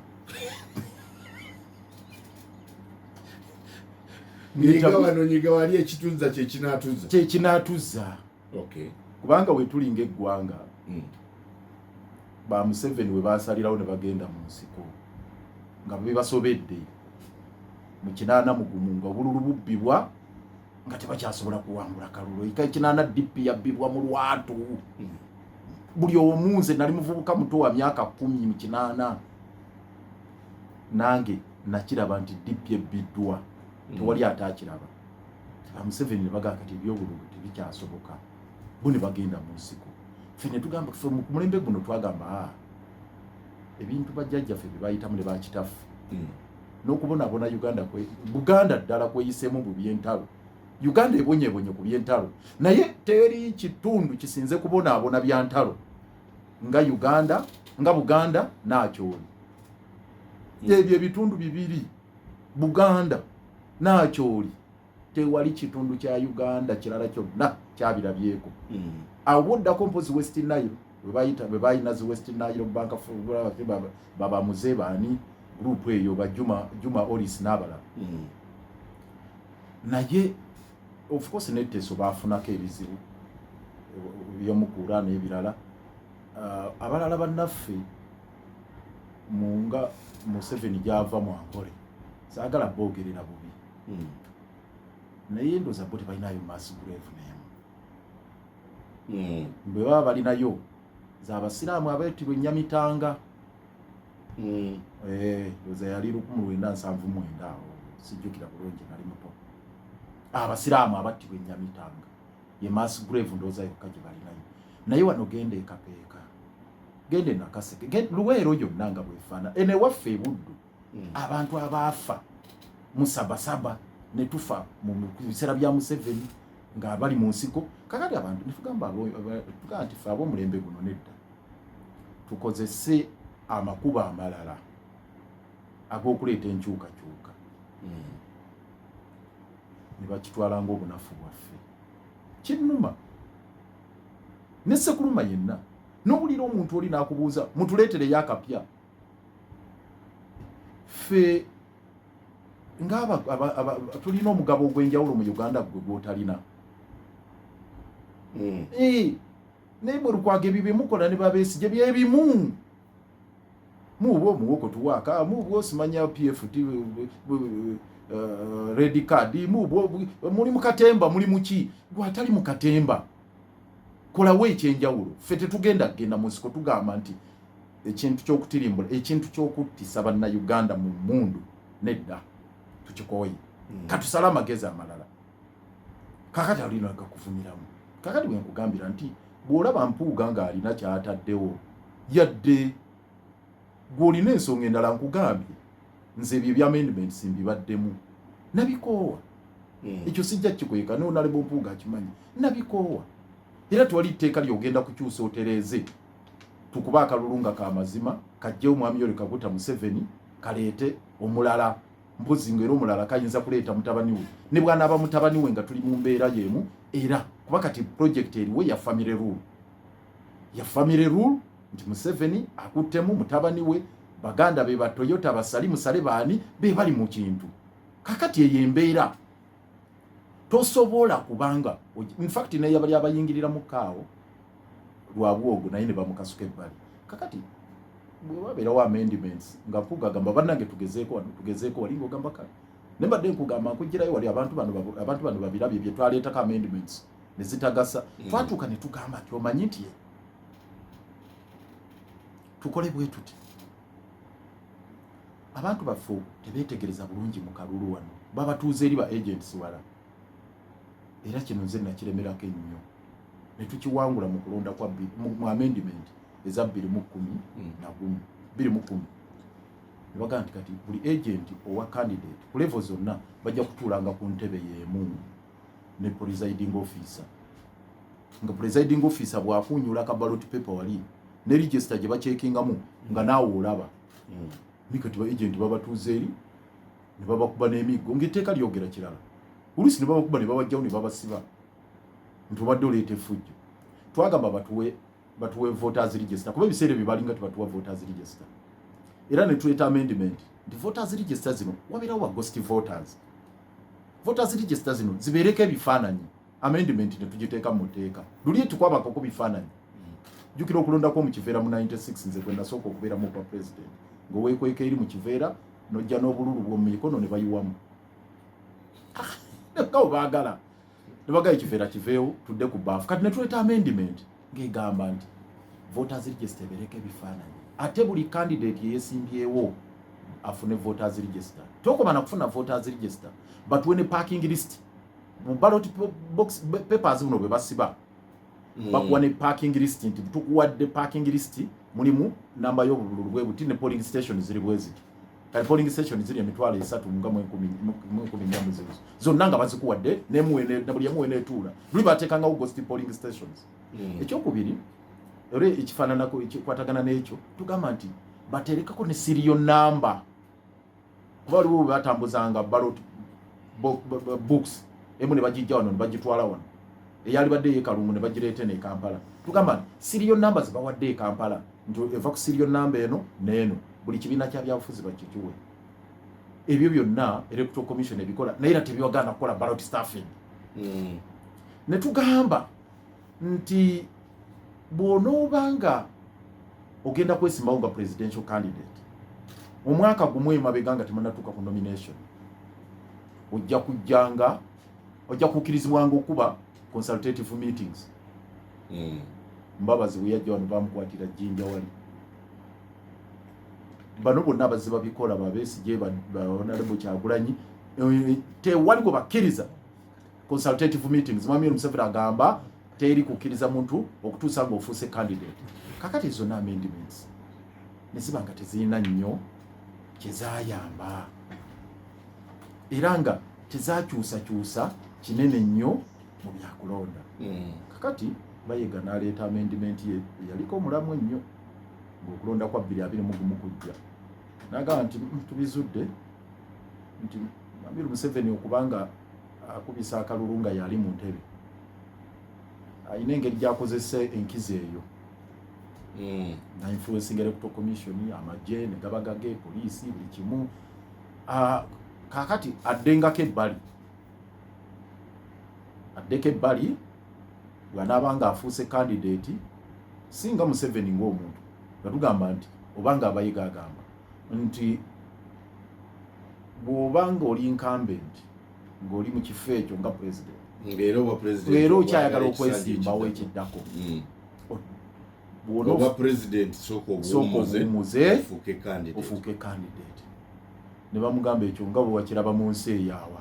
Nyiga wali ekitunza kyekinatuza. Kubanga we tulinga eggwanga ba Museveni we basalirawo ne bagenda mu nsiko nga bebasobedde mu 8 nga obululu bubbibwa nga tebakyasobola kuwangula kalulu. Ika 8 DP yabbibwa mu lwatu. Buli omunze nali muvubuka muto wa myaka 10 mu 8 nange nakiraba nti DP ebbiddwa tewali atakiraba. Ba Museveni ne bagamba kati ebyobululu tebikyasoboka, bo ne bagenda mu nsiko. Fene tugamba tufe mu mulembe guno twagamba ebintu bajjajjaffe bye bayitamu ne bakitafu n'okubonabona Buganda ddala kweyisemu mu byentalo. Uganda ebonyebonye ku byentalo, naye teri kitundu kisinze kubonaabona byantalo nga Uganda, nga Buganda n'Akyoli. Ebyo ebitundu bibiri, Buganda n'Akyoli, tewali kitundu kya Uganda kirala kyonna kyabirabyeko. Awoddako mpozi West Nile bwe bayina zi West Nile Bank of baba Muzebaani group eyo ba Juma Oris n'abalala. Naye of course netteso baafunako ebizibu by'omukuula n'ebirala. Abalala bannaffe munga Museveni gyava mu Ankole saagala boogerera bubi, naye ndoza bo tebalinayo mass grave name. Bwe baba balinayo z'abasiraamu abeetibwa Nyamitanga. Ndoza yali 1979 awo, sijjukira bulungi, nali muto. Abasiraamu abattibwa Nyamitanga ye mass grave ndoza yokka gye balinayo. Naye wano gende ekapeeka, gende Nakaseke, Luweero yonna nga bwefaana. Ene waffe e Buddu abantu abaafa musabasaba ne tufa mu biseera bya Museveni nga bali mu nsiko. Kakati abantu nitugamba nti ffe ab'omulembe guno nedda tukozese amakubo amalala ag'okuleeta enkyukakyuka ne bakitwala ng'obunafu bwaffe. Kinnuma ne Ssekuluma yenna n'owulira omuntu oli n'akubuuza mutuleetereyo akapya. Ffe ng'aba tulina omugabo ogw'enjawulo mu Uganda gwe gw'otalina. Naye bwe Lukwago ebyo bye mukola ne Babesigye bye bimu. Muubwo muwoko tuwaaka, muubwo simanya PFT red card, muubwo muli mu katemba, muli mu ki? Gwe atali mu katemba. Kolawo ekyenjawulo. Ffe tetugenda kugenda mu nsiko tugamba nti ekintu ky'okutirimbula, ekintu ky'okuttisa bannayuganda mu mmundu nedda tukikoye. Katusala amagezi amalala. Kakati alina akakuvumiramu. Kakati bwe nkugambira nti bw'olaba Mpuuga ng'alina ky'ataddewo yadde gw'olina ensonga endala nkugambye nze ebyo ebya amendments mbibaddemu nabikoowa. Ekyo sijja kikweka n'onalebo Mpuuga akimanyi nabikoowa. Era twali tteeka ly'ogenda kukyusa otereeze tukuba akalulunga k'amazima kajjewo Mwami Yoweri Kaguta Museveni kaleete omulala mpozi ng'era omulala kayinza kuleeta mutabani we ne bw'anaaba mutabani we nga tuli mu mbeera y'emu. Era kuba kati project eriwe ya family rule, ya family rule nti Museveni akuttemu mutabani we, baganda be ba Toyota basali musale baani be bali mu kintu. Kakati eyo embeera tosobola kubanga in fact naye abali abayingirira mu kaawo lwa bwogo naye ne bamukasuka ebbali. Kakati bwe wabeerawo amendments nga Mpuuga agamba bannange tugezeeko wali ng'ogamba kale ne mbadde nkugamba nkugirayo wali abantu bano babirabye bye twaleetako amendments ne zitagasa. Twatuuka ne tugamba nti omanyi nti tukole bwe tuti abantu baffe tebeetegereza bulungi mu kalulu wano babatuuze eri ba agents wala. Era kino nze nakiremerako ennyo ne tukiwangula mu kulonda kwa mu amendment eza 2010 ne bagamba nti kati buli agent owa candidate ku level zonna bajja kutuulanga ku ntebe y'emu ne presiding officer. Nga presiding officer bw'akunyula ka ballot paper wali ne register gye bachekingamu nga naawe olaba. Mikati ba agent babatuuze eri ne babakuba n'emiggo ng'etteeka lyogera kirala. Oluusi ne babakuba ne babajjawo ne babasiba nti obadde oleeta effujjo. Twagamba batuwe voters register kuba ebiseera bye balinga tebatuwa voters register. Era ne tuleeta amendment nti voters register zino wabeerawo wa ghost voters. Voters register zino zibeereko ebifaananyi. Amendment ne tugiteeka mu tteeka. Luli tukwabako ku bifaananyi. Jjukira okulondako mu Kiveera mu 96 nze gwe nasooka okubeera mu president. Ng'oweekweka eri mu Kiveera n'ojja n'obululu bw'omu mikono ne bayiwamu. Ngawo baagala. Ne bagaye Kiveera kiveewo tudde ku baafu. Kati ne tuleeta amendment ng'egamba nti voters register ebeereko ebifaananyi. Ate buli candidate yeesimbyewo afune voters register. Tokoma na kufuna voters register batuwe ne parking list. Mu ballot box papers buno bwe basiba. Bakuwa ne parking list nti tukuwadde parking list mulimu namba y'obululu bwe buti ne polling station ziri bwezi. Kali polling station ziri emitwalo 3,10 zonna nga bazikuwadde ne buli emu eneetuula. Luli bateekangawo ghost polling stations. Ekyokubiri era ekifaananako ekikwatagana n'ekyo tugamba nti baterekako ne serial number. Kuba waliwo bwe batambuzanga ballot books emu ne bagijja wano ne bagitwala wano. Eyali badde yeekalungu ne bagireete ne Kampala. Tugamba serial numbers bawadde e Kampala nti eva ku serial number eno n'eno buli kibiina kya byabufuzi bakikiwe. Ebyo byonna Electoral Commission ebikola naye era tebiwagaana kukola ballot staffing. Ne tugamba nti bw'onoobanga ogenda kwesimbawo nga presidential candidate omwaka gumu emabega nga temunnatuuka ku nomination ojja kukkirizibwanga okuba consultative meetings. Mbabazi bwe yajja wano bamukwatira Jjinja wali. Bano bonna abazze babikola Babesigye Honorable Kyagulanyi tewali gwe bakkiriza consultative meetings. Mwami Museveni agamba teri kukkiriza muntu okutuusa ng'ofuuse candidate. Kakati izo na amendments ne ziba nga tezirina nnyo kye zaayamba era nga tezakyusakyusa kinene nnyo mu byakulonda. Kakati bayiga n'aleeta amendment ye yaliko omulamu ennyo ng'okulonda kwa 2021 kujja Nagamba nti tubizudde nti Amiru Museveni okubanga akubisa akalulu nga yali mu ntebe ayina engeri gyakozesa enkizo eyo na influencing electoral commission amagye ne gabagage poliisi buli kimu kakati addengako ebbali bw'anaabanga afuuse candidate singa Museveni ng'omuntu nga tugamba nti obanga abayiga agamba nti bw'obanga oli incumbent ng'oli mu kifo ekyo nga president leero okyayagala okwesimbawo ekiddako bw'oba president sooka obuwumuze ofuuke candidate ne bamugamba ekyo nga bwe wakiraba mu nsi eyaawa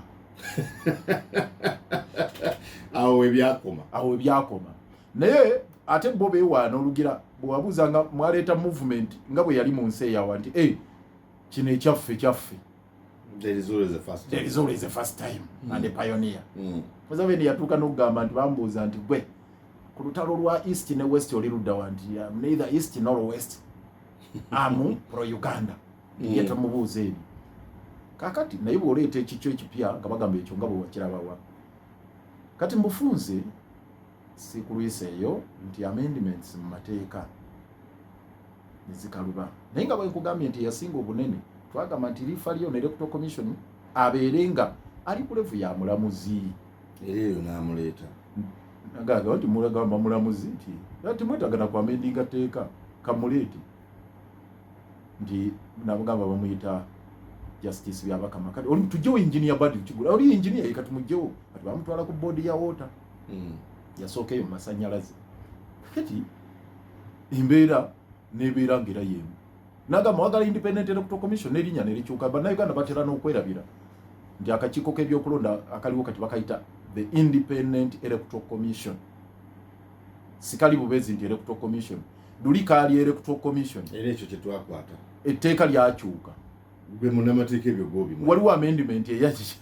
awo ebyakoma naye ate bo beewaana olugira bwewabuuzanga mwaleeta movement nga bwe yali mu nsi eyaawa nti kino ekyaffe there is always a first time and a pioneer. Museveni yatuuka n'okugamba nti bambuuza nti gwe ku lutalo lwa east ne west oli luddawa nti neither east nor west amu pro Uganda yetamubuuza ebyo kakati naye bw'oleeta ekikyo ekipya nga bagamba ekyo nga bwe wakirabawa kati mbufunze si kulwisa eyo nti amendments mu mateeka nezikaluba naye nga bwenkugambye nti yasinga obunene twagamba nti lifa lyo ne electoral commission abeere nga ali ku levu ya mulamuzi eyo n'amuleeta nagaga nti mulagamba mulamuzi nti ati mwetagana ku amendinga teeka kamuleete nti nabugamba bamuyita justice byabakama kati oli tujjewo engineer badi kigula oli engineer kati mujjewo kati bamutwala ku board ya water yasookeyo mu masanyalaze kati embeera nebeera ngera yemu nagamba wagala independent electoral commission nerinya nerikyuka bannayuganda batera n'okwerabira nti akakiiko k'ebyokulonda akaliwo kati bakayita the independent electoral commission sikali bubezi nti electoral commission luli kaali electoral commission era ekyo kyetwakwata etteeka lyakyuka gwe munnamateeka ebyo gobi waliwo amendment eyaki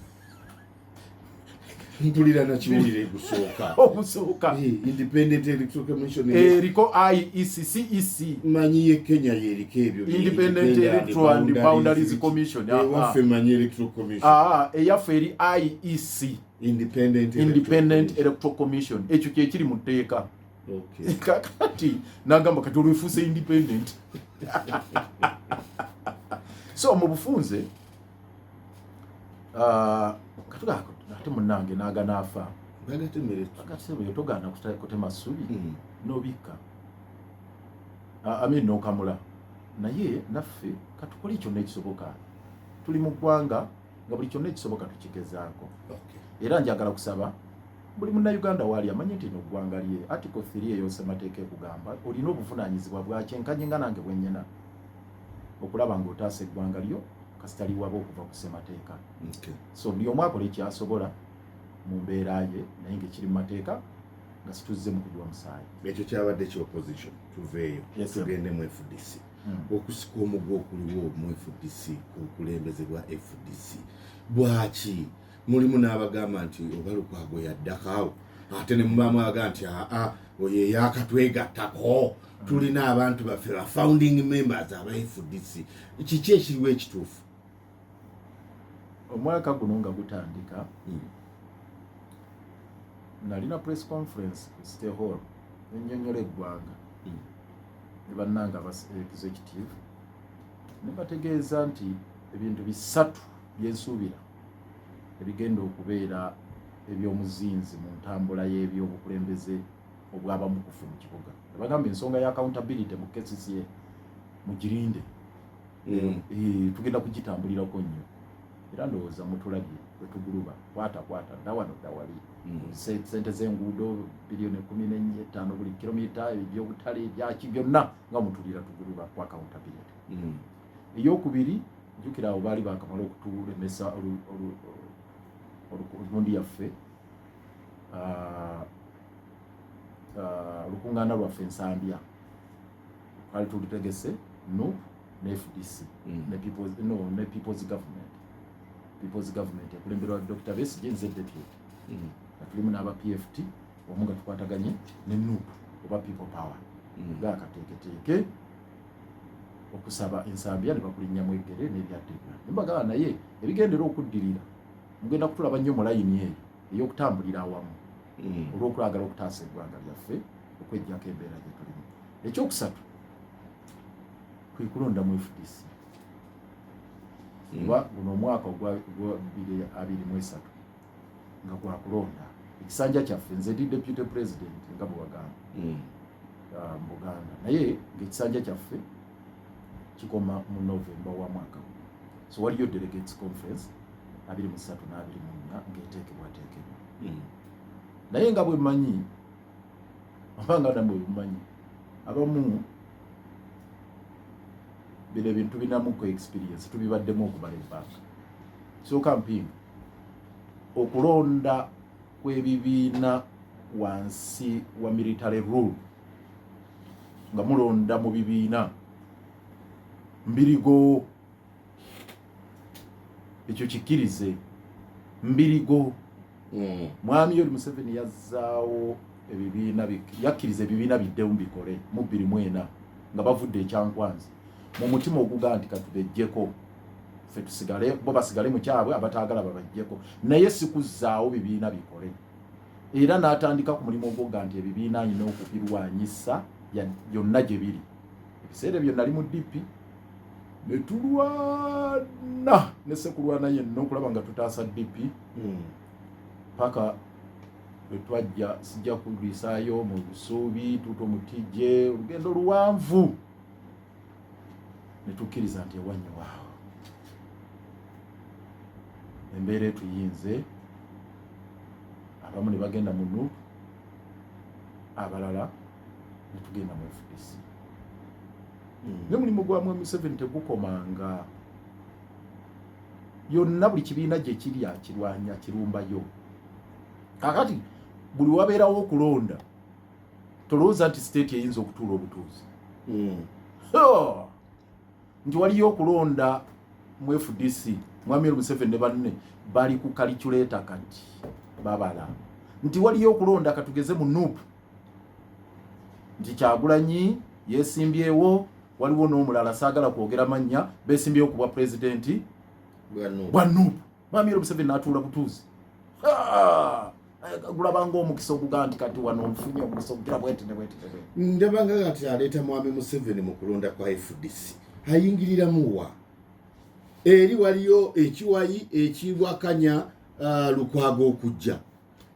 mpulira nakiwulire ogusooka independent electoral commission eriko IECC manyi ye Kenya yeriko ebyo independent electoral and boundaries commission waffe manyi electoral commission eyaffe eri IEC independent electoral commission ekyo kyekiri mu tteeka kakati nagamba kati olwefuuse independent so mu bufunze katuga ate munnange naganaafa agatemere togaana kutema ssubi n'obikka nokamula naye naffe katukole kyonna ekisoboka tuli mu ggwanga nga buli kyonna ekisoboka tukigezaako era njagala kusaba buli munnayuganda waali amanye nti n'oggwanga lye article 3 ey'osemateeka ekugamba olina obuvunaanyizibwa bwakyenkanye nga nange bwennyina okulaba ng'otaasa eggwanga lyo kasitali waba okuva ku ssemateeka so buli omu akola ekyasobola mu mbeera ye naye ng'ekiri mu mateeka nga situzze mu kujwa musaayi ekyo kyabadde ky'opposition tuveeyo tugende mu FDC okusika omugwa okuliwo mu FDC ku bukulembeze bwa FDC bwaki mulimu n'abagamba nti oba Lukwago yaddakaawo ate ne mubaamu abagamba nti oyo yakatwegattako tulina abantu baffe ba founding members aba FDC kiki ekiriwo ekituufu omwaka guno nga gutandika nalina press conference ku State Hall ennyonnyola eggwanga ne bannanga executive ne bategeeza nti ebintu bisatu byensuubira ebigenda okubeera ebyomuzinzi mu ntambula y'ebyobukulembeze obwabamukufu mu kibuga bagamba ensonga ya accountability mu KCCA mugirinde tugenda kugitambulirako nnyo era ndowooza mutulabye bwe tuguluba kwata ddawano ddawali sente z'enguudo biliyoni 14 buli kilomita ebyobutale byaki byonna nga mutulira tuguluba ku accountability eyokubiri njukira abo baali bakamala okutulemesa olukundi yaffe lukungaana lwaffe ensambya twali tulitegese NUP ne FDC ne people's government yakulemberwa Dr. Besigye nze deputy tulimu n'aba PFT omu nga tukwataganye ne NUP oba people power gakateeketeeke okusaba ensambya ne bakulinnya mu eggere n'ebyadde nimbagaa naye ebigendera okuddirira mugenda kutulaba nnyo mu layini eyo ey'okutambulira awamu olw'okulagala okutaasa eggwanga lyaffe okwejjako embeera gye tulimu. Ekyokusatu kwe kulonda mu FDC kuba guno omwaka ogwa 2023 nga gwa kulonda ekisanja kyaffe nze ndi deputy president nga bwe wagamba mu Buganda naye ng'ekisanja kyaffe kikoma mu Novemba wa mwaka so waliyo delegates conference 23 na 24 ng'eteekebwateekebwa naye nga bwe mmanyi abanga namwe bumanyi abamu bino ebintu binamuko experience tubibaddemu okumala ebbanga. Sooka Mpinga okulonda kw'ebibiina wansi wa military rule nga mulonda mu bibiina mbirigo ekyo kikkirize mbirigo mwami Yoweri Museveni yazzaawo ebibiina yakkiriza ebibiina biddemu bikole mu 2024 nga bavudde ekyankwanzi mu mutima oguga nti katubejjeko ffe tusigale bo basigale mu kyabwe abataagala babajjeko naye sikuzzaawo bibiina bikole era n'atandika ku mulimu oguga nti ebibiina alina okubirwanyisa byonna gye biri. Ebiseera ebyo nali mu DP ne tulwana ne sekulwana yenna okulaba nga tutaasa DP paka twajja sijja kulwisaayo mu busuubi tuto mutijje olugendo luwanvu ne tukkiriza nti ewannyo waawo embeera etuyinze abamu ne bagenda mu NUP abalala ne tugenda mu FDC ne mulimu gwa mwami Museveni tegukomanga yonna buli kibiina gye kiri akirwanya kirumbayo. Kakati buli wabeerawo okulonda tolowooza nti state eyinza okutuula obutuuzi nti waliyo okulonda mu FDC mwami Museveni ne banne bali ku calculator kati babala nti waliyo okulonda katugeze mu NUP nti Kyagulanyi yesimbyewo waliwo n'omulala saagala kwogera mannya besimbyewo ku bwa presidenti bwa NUP mwami Museveni n'atuula butuuzi gulabanga omukisa okuga nti kati wano nfunye omukisa okugira bwete ne bwete ndabanga kati aleeta mwami Museveni mu kulonda kwa FDC ayingiriramuwa eri waliyo ekiwayi ekiwakanya Lukwago okujja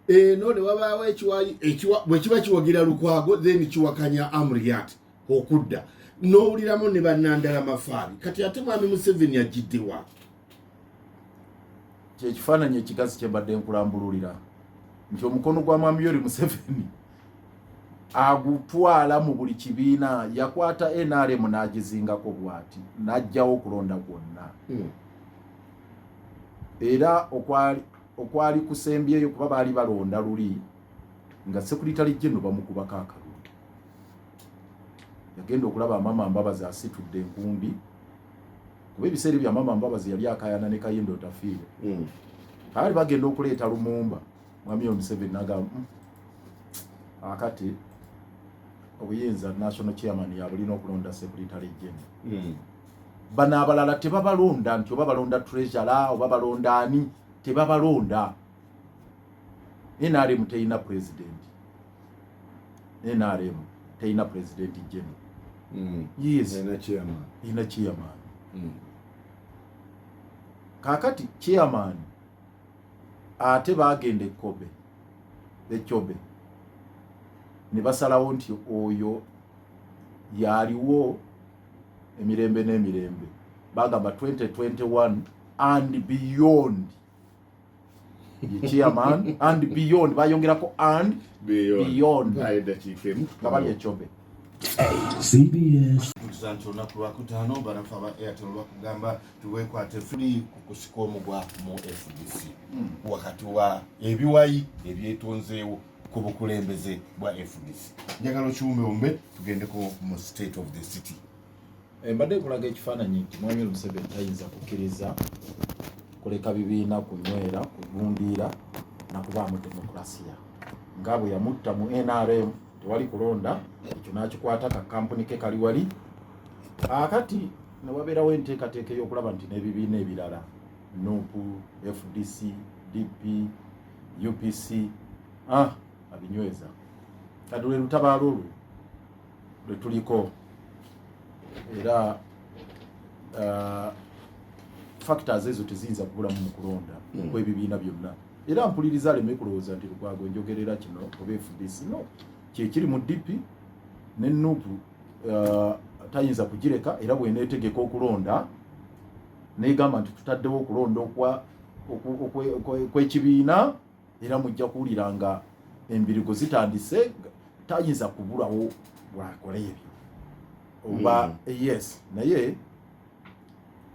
eno ne wabaawo ekiwayi bwe kiba kiwagira Lukwago then kiwakanya Amuriat okudda n'owuliramu ne bannandala mafaabi kati ate mwami Museveni agiddewa kyekifaananyi ekigazi kye mbadde nkulambululira nti omukono gwa mwami Yoweri Museveni agutwala mu buli kibiina yakwata NRM n'agizingako bwati n'ajjawo okulonda kwonna era okwali kusembyeyo kuba baali balonda luli nga Secretary General bamukubako akalulu yagenda okulaba Mama Mbabazi asitudde enkumbi kuba ebiseera bya Mama Mbabazi yali akayana ne Kayindo Tafiire kaali bagenda okuleeta Lumumba mwami Yoweri Museveni n'agamba akati obuyinza national chairman yabulina okulonda Secretary General bana abalala tebabalonda nti oba balonda treasurer oba balonda ani tebabalonda NRM teina president NRM teina president general yes ina chairman kakati chairman ate bagenda ekkobe ne basalawo nti oyo yaliwo emirembe n'emirembe bagamba 2021 and beyond ye chairman and beyond bayongerako and beyond kabali ekyobe CBS Mtuzancho olunaku lwakutaano barafu aba Airtel lwakugamba tuweekwate fuli kukusika omugwa mu FDC wakati wa ebiwayi ebyetonzeewo ku bukulembeze bwa FDC. Njagala okiwumbe tugendeko mu state of the city. Mbadde kulaga ekifaananyi nti mwami Museveni tayinza kukkiriza kuleka bibiina kunywera kugundira na kubaamu demokrasiya nga bwe yamutta mu NRM tewali kulonda ekyo n'akikwata ka kampuni ke kali wali akati newabeerawo enteekateeka ey'okulaba nti n'ebibiina ebirala NUP, FDC, DP, UPC abinyweza kati lwe lutabaalo olwo lwe tuliko era factors ezo teziyinza kubulamu mu kulonda kw'ebibiina byonna era mpuliriza aleme kulowooza nti Lukwago njogerera kino oba FDC no kyekiri mu DP ne NUP tayinza kugireka era bweneetegeka okulonda negamba nti tutaddewo okulonda kw'ekibiina era mujja kuwulira nga embirigo zitandise tayinza kubulawo bwakola ebyo oba yes naye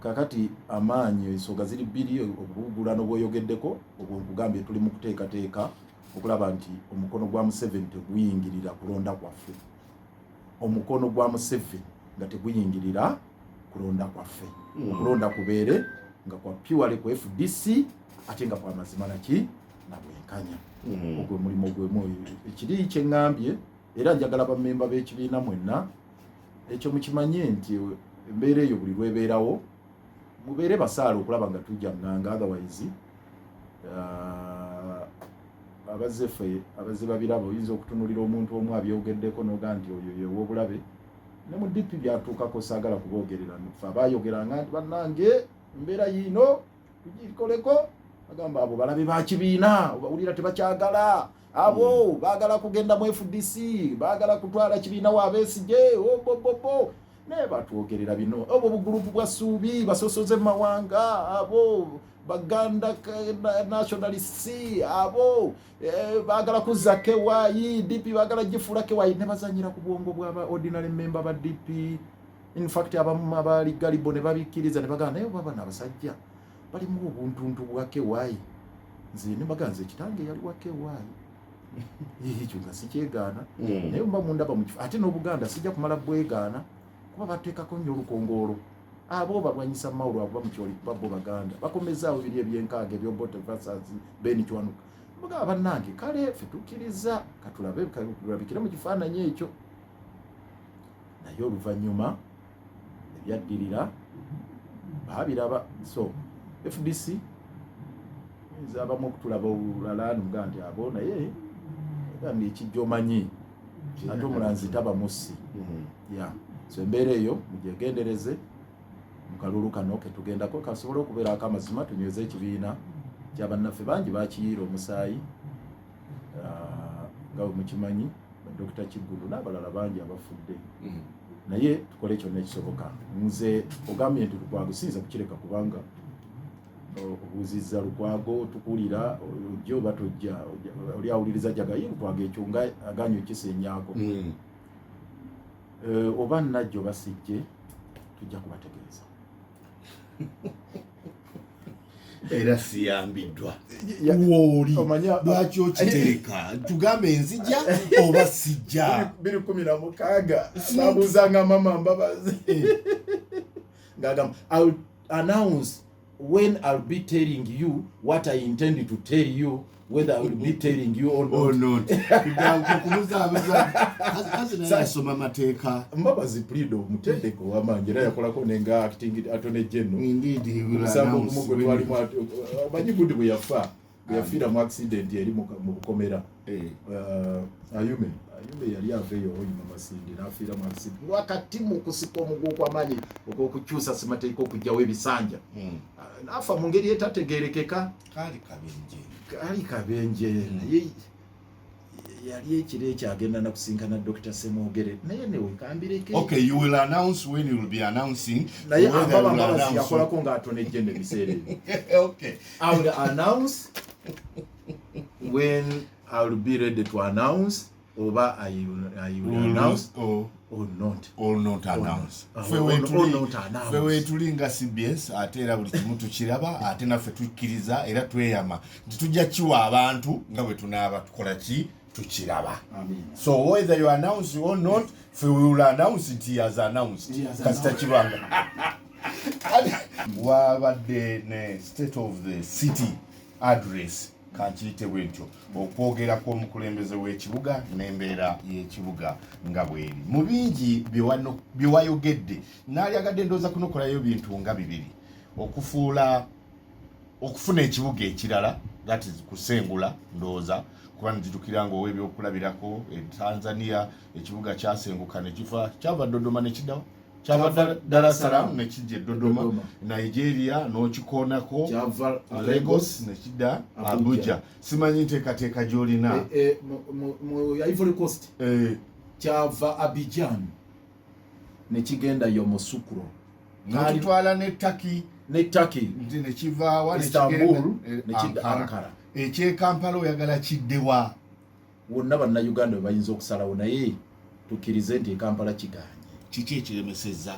kakati amaanyi ensonga ziri bbiri obugulano bw'oyogeddeko obwo nkugambye tuli mu kuteekateeka okulaba nti omukono gwa Museveni teguyingirira kulonda kwaffe omukono gwa Museveni nga teguyingirira kulonda kwaffe okulonda kubeere nga kwa purely ku FDC ate nga kwa mazima naki na bwenkanya ogwo mulimu gw'emwoyo ekiri kyeŋŋambye era njagala bammemba b'ekibiina mwenna ekyo mukimanye nti embeera eyo buli lwebeerawo mubeere basaala okulaba nga tujja ŋŋanga otherwise abazeffe abazze babiraba oyinza okutunulira omuntu omu abyogeddeko noga nti oyo yew'obulabe ne mu DP byatuukako saagala kuboogerera nfe abaayogeranga nti bannange embeera yiino tugikoleko agamba abo balabe ba kibiina obawulira tebakyagala abo baagala kugenda mu FDC baagala kutwala kibiina waabeesige obobobo naye batwogerera bino obwo bugulupu bwa Ssuubi basosoze mu mawanga abo Baganda nationalists abo baagala kuzza kewayi DP baagala gifuula kewayi ne bazanyira ku bwongo bw'aba ordinary member ba DP in fact abamu abali galibo ne babikkiriza ne bagamba naye baba n'abasajja balimu obuntuntu bwa kewayi nze ne baganze kitange yali wa kewayi ekyo nga sikyegaana naye mba mundaba mu ate n'Obuganda sijja kumala bwegaana kuba bateekako nnyo olukongoolo abo balwanyisa mawulu abo bamukyoli babbo Baganda bakomezaawo ebiri ebyenkaaga ebyobote versus beni Chwanuka bagamba bannange kale ffe tukkiriza katulabe tulabikire mu kifaananyi ekyo naye oluvannyuma ebyaddirira baabiraba so FDC ezabamu okutulaba olulala nuga nti abo naye gandi ekijja omanyi ate omulanzi taba mussi so embeera eyo mugyegendereze mukalulu kano ketugendako kasobole okubeerako amazima tunyweze ekibiina kyabannaffe bangi bakiyiira omusaayi nga mukimanyi Dr. Kigulu n'abalala bangi abafudde naye tukole kyonna ekisoboka nze ogambye nti Lukwago siyinza kukireka kubanga obuuzizza Lukwago tukulira ojja oba tojja oli awuliriza jagayi Lukwago ekyo nga aganye okisenyaako oba nnajja oba sijje tujja kubategeeza era siyambiddwa wooli lwaki okitereka tugambe nzija oba sijja 2016 nabuuzanga mama mbabazi ngagamba I'll announce when I'll be telling you what I intend to tell you whether I will be telling you or not. Sasoma mateeka mbabazi plido mutendeko wamanjira yakolako nenga acting atone general indeed he will announce manyi good bwe yafira mu accident yali mu bukomera ayume yali aveyo oyima masindi nafira mu accident wakati mu kusika omugwo kwamanyi okukyusa simateeka okujjawo ebisanja nafa mu ngeri etategerekeka kali kabenje naye yali ekiro ekyagenda nakusinkana Dr. Semogere naye newe kambireke okay you will announce when you will be announcing naye ababa yakolako ng'atonejje n'ebiseera okay I will announce when I will be ready to announce oba I will announce or not announce fewe tulinga CBS ate era buli kimu tukiraba ate naffe tukkiriza era tweyama nti tujja kiwa abantu nga bwe tunaaba tukola ki tukiraba so whether you announce or not we will announce it as announced kasita kibanga wabadde ne state of the city address kankiyite bwentyo okwogera kw'omukulembeze w'ekibuga n'embeera y'ekibuga nga bweri mu bingi bye wayogedde naalyagadde ndowooza kunokolayo bintu nga bibiri okufuna ekibuga ekirala that is kusengula ndowooza kuba nzijukira nga ow'ebyokulabirako Tanzania ekibuga kyasenguka ne kyava Dodoma ne kiddawa kyava Dar es Salaam ne kijja Dodoma, Nigeria n'okikoonako kyava Lagos ne kidda Abuja. Simanyi nteekateeka gy'olina mu Ivory Coast kyava Abidjan ne kigenda Yamoussoukro n'okitwala ne Turkey ne kivaawa ne Istanbul ne kidda Ankara. Eky'Ekampala oyagala kiddewa? Wonna bannayuganda bwe bayinza okusalawo naye tukkirize nti Kampala kiganye. Kiki ekiremesezza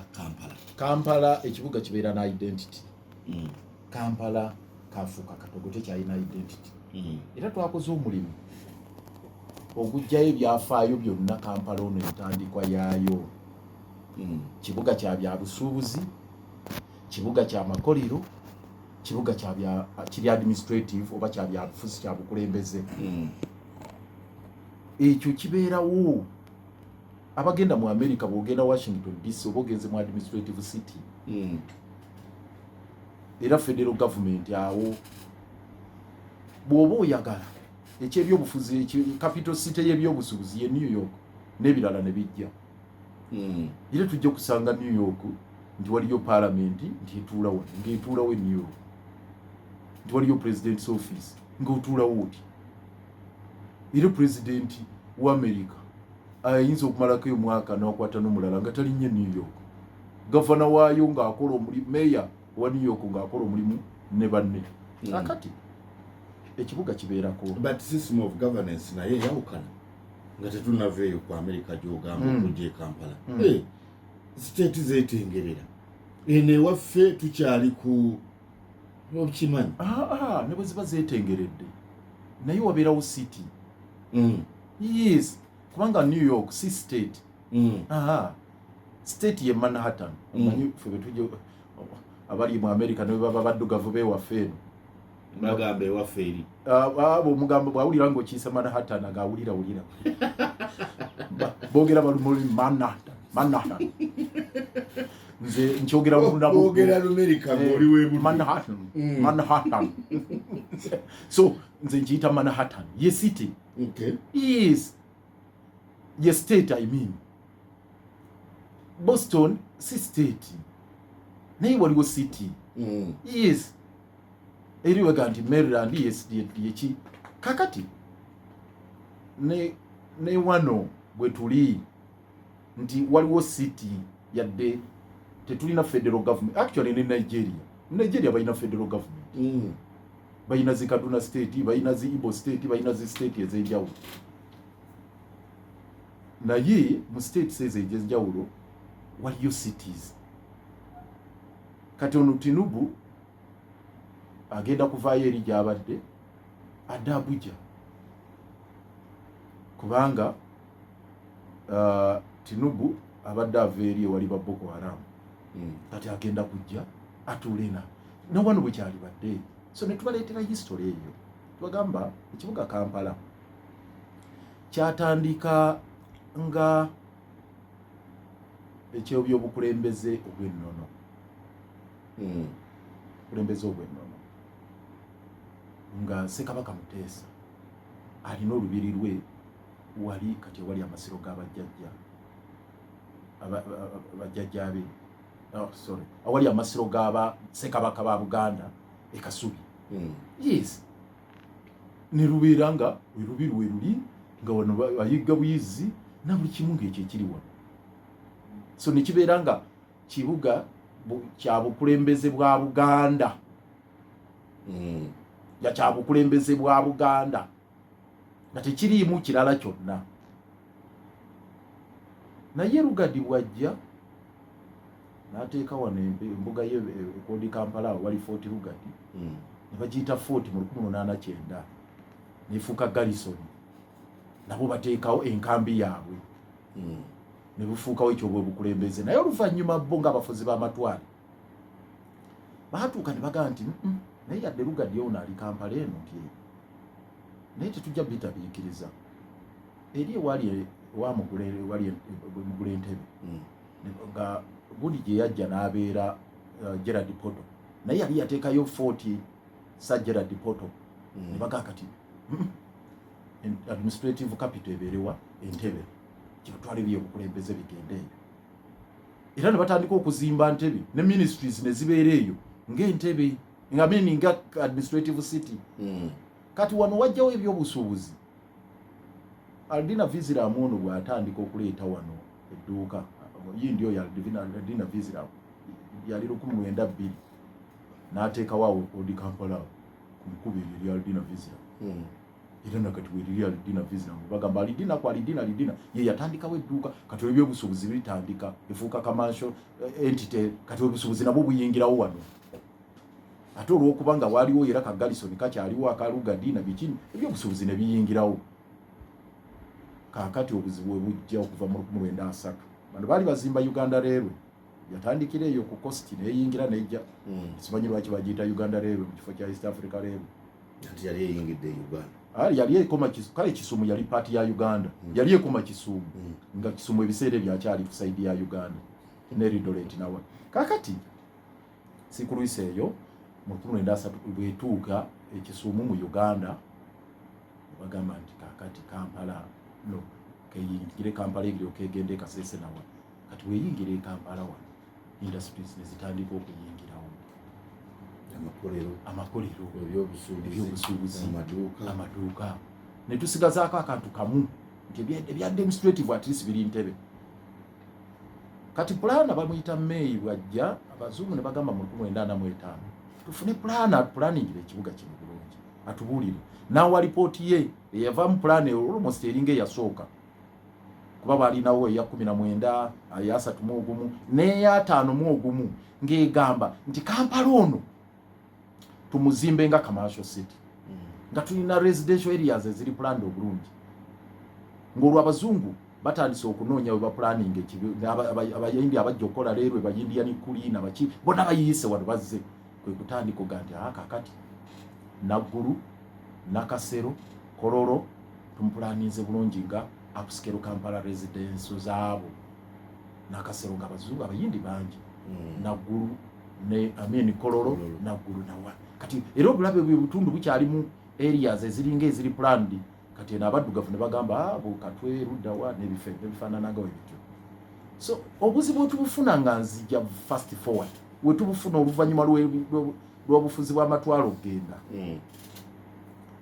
Kampala ekibuga kibeera na identity. Kampala kafuuka katogo tekyalina identity. Era twakoze omulimu ogujjayo ebyafaayo byonna Kampala ono entandikwa yaayo. Kibuga kya bya busuubuzi, kibuga kya makolero, kibuga kiri administrative oba kya bya bufuzi kya bukulembeze. Ekyo kibeerawo. Abagenda mu America bogenda Washington DC obogenze mu administrative city. Era federal government awo bwoba oyagala ekyebyobufuzi capital city y'ebyobusuubuzi ye New York n'ebirala ne bijja. Era tujja kusanga New York nti waliyo parliament nti etuulawo ng'etuulawo e New York, nti waliyo president's office ng'otuulawo oti. Era president wa America ayinza okumalako omwaka n'akwata n'omulala nga talinnye New York. Gavana waayo ng'akola omulimu, mmeeya wa New York ng'akola omulimu ne banne. Akati ekibuga kibeerako. But system of governance naye yawukana nga tetunnaveeyo ku America gy'ogamba okujja e Kampala. State zeetengerera. Eno ewaffe tukyali ku okimanyi. Ne bwe ziba zeetengeredde naye wabeerawo city. Yes. Kubanga New York si state. State ye Manhattan. Manyi febe tujje abali mu America ne baba baddugavu bewaffe eno. Bagambe waffe eri. Abo mugambo bwawulira ngo kiyisa Manhattan agawulira. Bogera balumuli Manhattan. Nze nkyogera nabo bogera America ng'oli weebudu. Manhattan. So nze nkiyita Manhattan. Ye city. Okay. Yes. Yes, state I mean. Boston si state. Naye waliwo city. Yes. Eriwe ganti Maryland yes yeki. Kakati ne wano bwe tuli nti waliwo city yadde tetulina federal government. Actually in Nigeria bayina federal government. Bayina zi Kaduna state, bayina zi Igbo state, bayina zi state ez'enjawulo. Naye mu states ez'enjawulo waliyo cities. Kati ono Tinubu agenda kuvaayo eri gy'abadde adde Abuja kubanga Tinubu abadde ava eri ewali ba Boko Haram. Kati agenda kujja atuulena no wano bwe kyali badde. So ne tubaleetera history eyo. Tubagamba ekibuga Kampala kyatandika nga eky'obukulembeze obw'ennono. Obukulembeze obw'ennono nga Ssekabaka Muteesa alina olubiri lwe wali kati wali amasiro g'abajjajja abajjajja be. Awali amasiro g'aba Ssekabaka ba Buganda e Kasubi. Yes. Ne lubeera nga olubiri we luli nga wano bayigga buyizi na buli kimu ng'ekyo ekiri wano. So ne kibeera nga kibuga kya bukulembeze bwa Buganda. Ya kya bukulembeze bwa Buganda. Nga tekiriimu kirala kyonna. Naye Lugadi bwajja n'ateeka wano embuga ye ekodi Kampala wali Fort Lugadi. Ne bagiyita Fort mu 1889. Nefuuka Garrison. Nabo bateekawo enkambi yaabwe. Ne bufuukawo ekyo bwebukulembeze. Naye oluvannyuma bo ng'abafuzi b'amatwale baatuuka ne bagamba nti naye yadde Lugadi ono ali Kampala eno nti naye tetujja bitabiikiriza eri wali mugula entebe nga gundi gye yajja n'abeera Gerard Poto naye yali yateekayo 40 sa Gerard Poto ne bagaa kati administrative capital ebeerewa entebe kyetwala ebyobukulembeze bigende eyo era ne batandika okuzimba ntebe ne ministries ne zibeera eyo ng'entebe nga nga administrative city kati wano wajjawo ebyobusuubuzi Aldina Visiramu ono bw'atandika okuleeta wano edduuka yindi oyo Aldina Visiramu yali 1902 n'ateekawo Odi Kampala ku mukubi eri Aldina Visiramu era nakati weriri Aldina Visiramu bagamba Aldina ye yatandikawo edduuka kati ebyobusuubuzi bitandika efuuka commercial entity kati obusuubuzi nabwo buyingirawo wano ate olw'okuba nga waliwo era Kagalisoni kakyaliwo akalugadi na bikini ebyobusuubuzi ne biyingirawo kakati obuzibu bujja okuva mu 1903 bano baali bazimba Uganda Railway yatandikira eyo ku coast neyingira nejja simanyi lwaki bagiyita Uganda Railway mu kifo kya East Africa Railway ati yali eyingidde Uganda yali ekoma kale Kisumu yali party ya Uganda yali ekoma Kisumu nga Kisumu ebiseera byakyali ku side ya Uganda ne Ridolet nawa kakati sikulwise eyo mu 1903 bwetuuka Kisumu mu Uganda bagamba nti kakati Kampala no keyingire Kampala egyo kegende kasese nawa kati weyingire Kampala wa industries nezitandika okuyingirawo amakolero ebyobusuubuzi amaduuka ne tusigazaako akantu kamu nti ebya administrative at least biri ntebe kati plana bamuyita mmeeyi bwajja abazungu ne bagamba mu 1945 tufune planning ekibuga kino bulungi atubuulire nawa lipooti ye eyava mu plan almost eringa eyasooka kuba balinawo eya 19 eya 31 n'eya 51 ng'egamba nti Kampala ono tumuzimbe nga commercial city nga tulina residential areas eziri planned obulungi ng'olwo abazungu batandise okunoonya we baplanning abayindi abajja okukola leero bayindi yani kulina baki bonna bayiyise wano bazze kwe kutandika oganti kakati Naggulu Nakasero Kololo tumplanize bulungi nga upscale Kampala residence zaabo Nakasero nga bazungu abayindi bangi Naggulu ne Kololo Naggulu nawa kati era obulabe bwebutundu bukyalimu areas eziringa eziri planned kati n'abaddugavu ne bagamba abo katwe ruddawa n'ebifaananaga ebityo so obuzibu otubufuna nga nzija fast forward wetubufuna oluvannyuma lw'obufuzi bw'amatwalo ogenda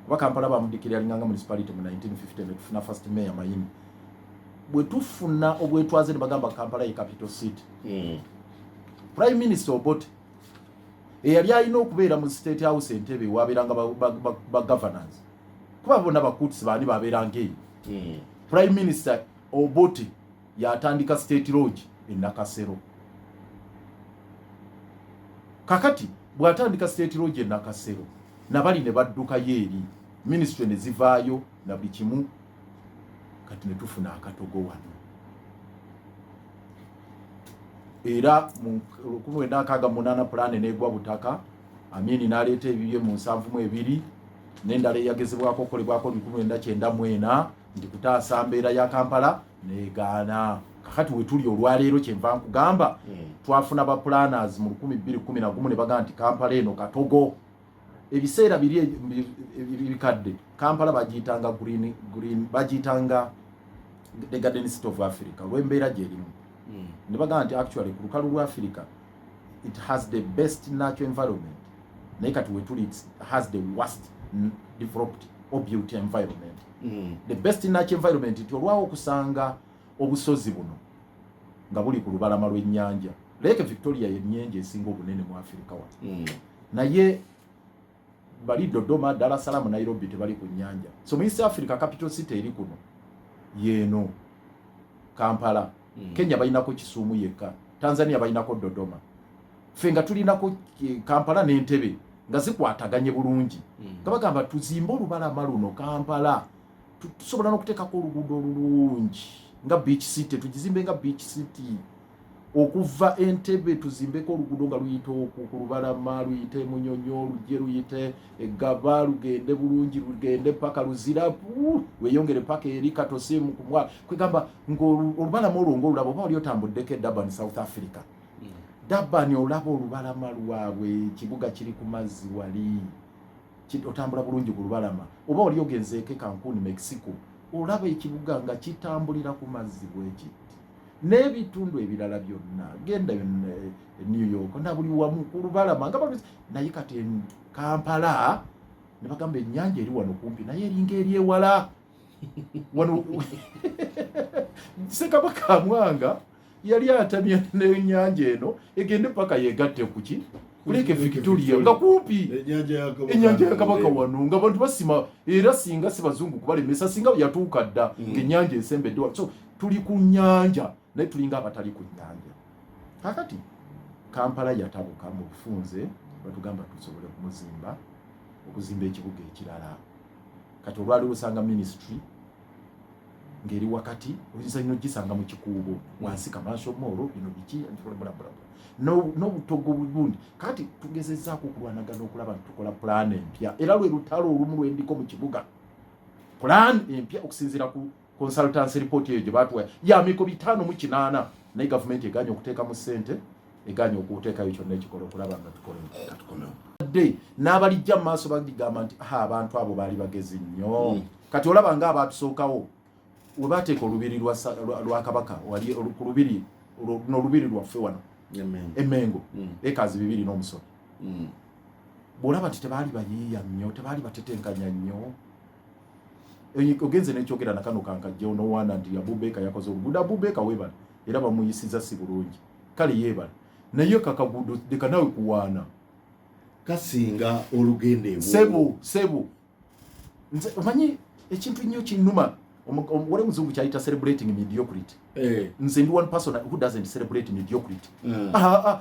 kuba Kampala bamudikira yalinganga municipality mu 1950 netufuna first mayor Mayini bwetufuna obwetwaze ne bagamba Kampala ye capital city Prime Minister Obote eyali alina okubeera mu State House Entebbe wabeeranga ba governors kuba bona bakuutisi baani babeeranga eyo Prime Minister Obote yatandika State Lodge e Nakasero kakati bw'atandika State Lodge e Nakasero nabali ne badduka yeeri ministry ne zivaayo na buli kimu kati ne tufuna akatogo wano era mu 1968 plan n'egwa butaka Amini n'aleeta ebibye mu 72 n'endala eyagezebwako okukolebwako 1994 ndi kutaasa mbeera ya Kampala n'egaana kakati wetuli olwaleero kyenva nkugamba twafuna ba planners mu 2011 ne baga nti Kampala eno katogo ebiseera biri ebikadde Kampala bagiyitanga green bagiyitanga the garden city of Africa lw'embeera gyerimu ne baga nti actually ku lukalu lwa Africa it has the best natural environment naye kati wetuli it has the worst developed or built environment the best natural environment it olwawo okusanga obusozi buno nga buli ku lubalama lw'ennyanja Lake Victoria y'ennyenje esinga obunene mu Africa wa naye bali Dodoma, Dar es Salaam, Nairobi tebali ku nnyanja so mu East Africa capital city eri kuno yeno Kampala Kenya balinako Kisumu yekka Tanzania balinako Dodoma fenga tulinako Kampala n'Entebbe nga zikwataganye bulungi kabagamba tuzimba olubalama luno Kampala tusobola n'okuteekako oluguudo olulungi nga beach city tugizimbe nga beach city okuva Entebbe tuzimbeko oluguudo nga luyite ku lubalama luyite Munyonyo lujje luyite Eggaba lugende bulungi lugende paka Luzira weyongere paka eri Katose mu kumwa kwegamba ng'olubalama olwo ng'olulaba oba oli otambuddeko Durban South Africa Durban olaba olubalama lwabwe kibuga kiri ku mazzi wali otambula bulungi ku lubalama oba oli ogenzeeko Cancun Mexico olaba ekibuga nga kitambulira ku mazzi bwekiti n'ebitundu ebirala byonna genda New York na buli wamu ku lubalama nga naye kati Kampala ne bagamba ennyanja eri wano kumpi naye eringa eri ewala wano Ssekabaka Mwanga yali atamya n'ennyanja eno egende paka yegatte kuki kuleke Victoria nga kumpi ennyanja ya Kabaka wano nga bantu basima era singa si bazungu kubalemesa singa yatuuka dda ng'ennyanja esembedde wano so tuli ku nnyanja naye tulinga abatali ku nnyanja kakati Kampala yatabuka mu bufunze batugamba tusobole okuzimba ekibuga ekirala kati olwali lusanga ministry ngeri wakati oyinza ino gisanga mu kikuubo wansi Commercial Mall bino biki no butogo bubundi kati tugezezzaako okulwanagana okulaba tukola plan empya era lwe lutalo olumu lwendiko mu kibuga plan empya okusinzira ku consultancy report eyo gye batuwa ya miko 508 naye government eganya okuteeka mu ssente eganya okuteekayo kyonna ekikola okulaba nga tukola n'abalijja mu maaso baligamba nti abantu abo baali bagezi nnyo kati olaba nga abatusookawo we bateeka olubiri lwa Kabaka wali ku lubiri n'olubiri lwaffe wano Emmengo ekazi 2 n'omusono bw'olaba nti tebaali bayiiya nnyo tebaali batetenkanya nnyo ogenze n'ekyogera nakano kankajjeo nowaana nti Abubeka yakoze oluguudo Abubeka weebale era bamuyisiza si bulungi kale yeebale naye kakaguudo deka nawe kuwaana kasinga olugendo ewo sebo nze omanyi ekintu nnyo kinnuma wale muzungu kyayita celebrating mediocrity nze ndi one person who doesn't celebrate mediocrity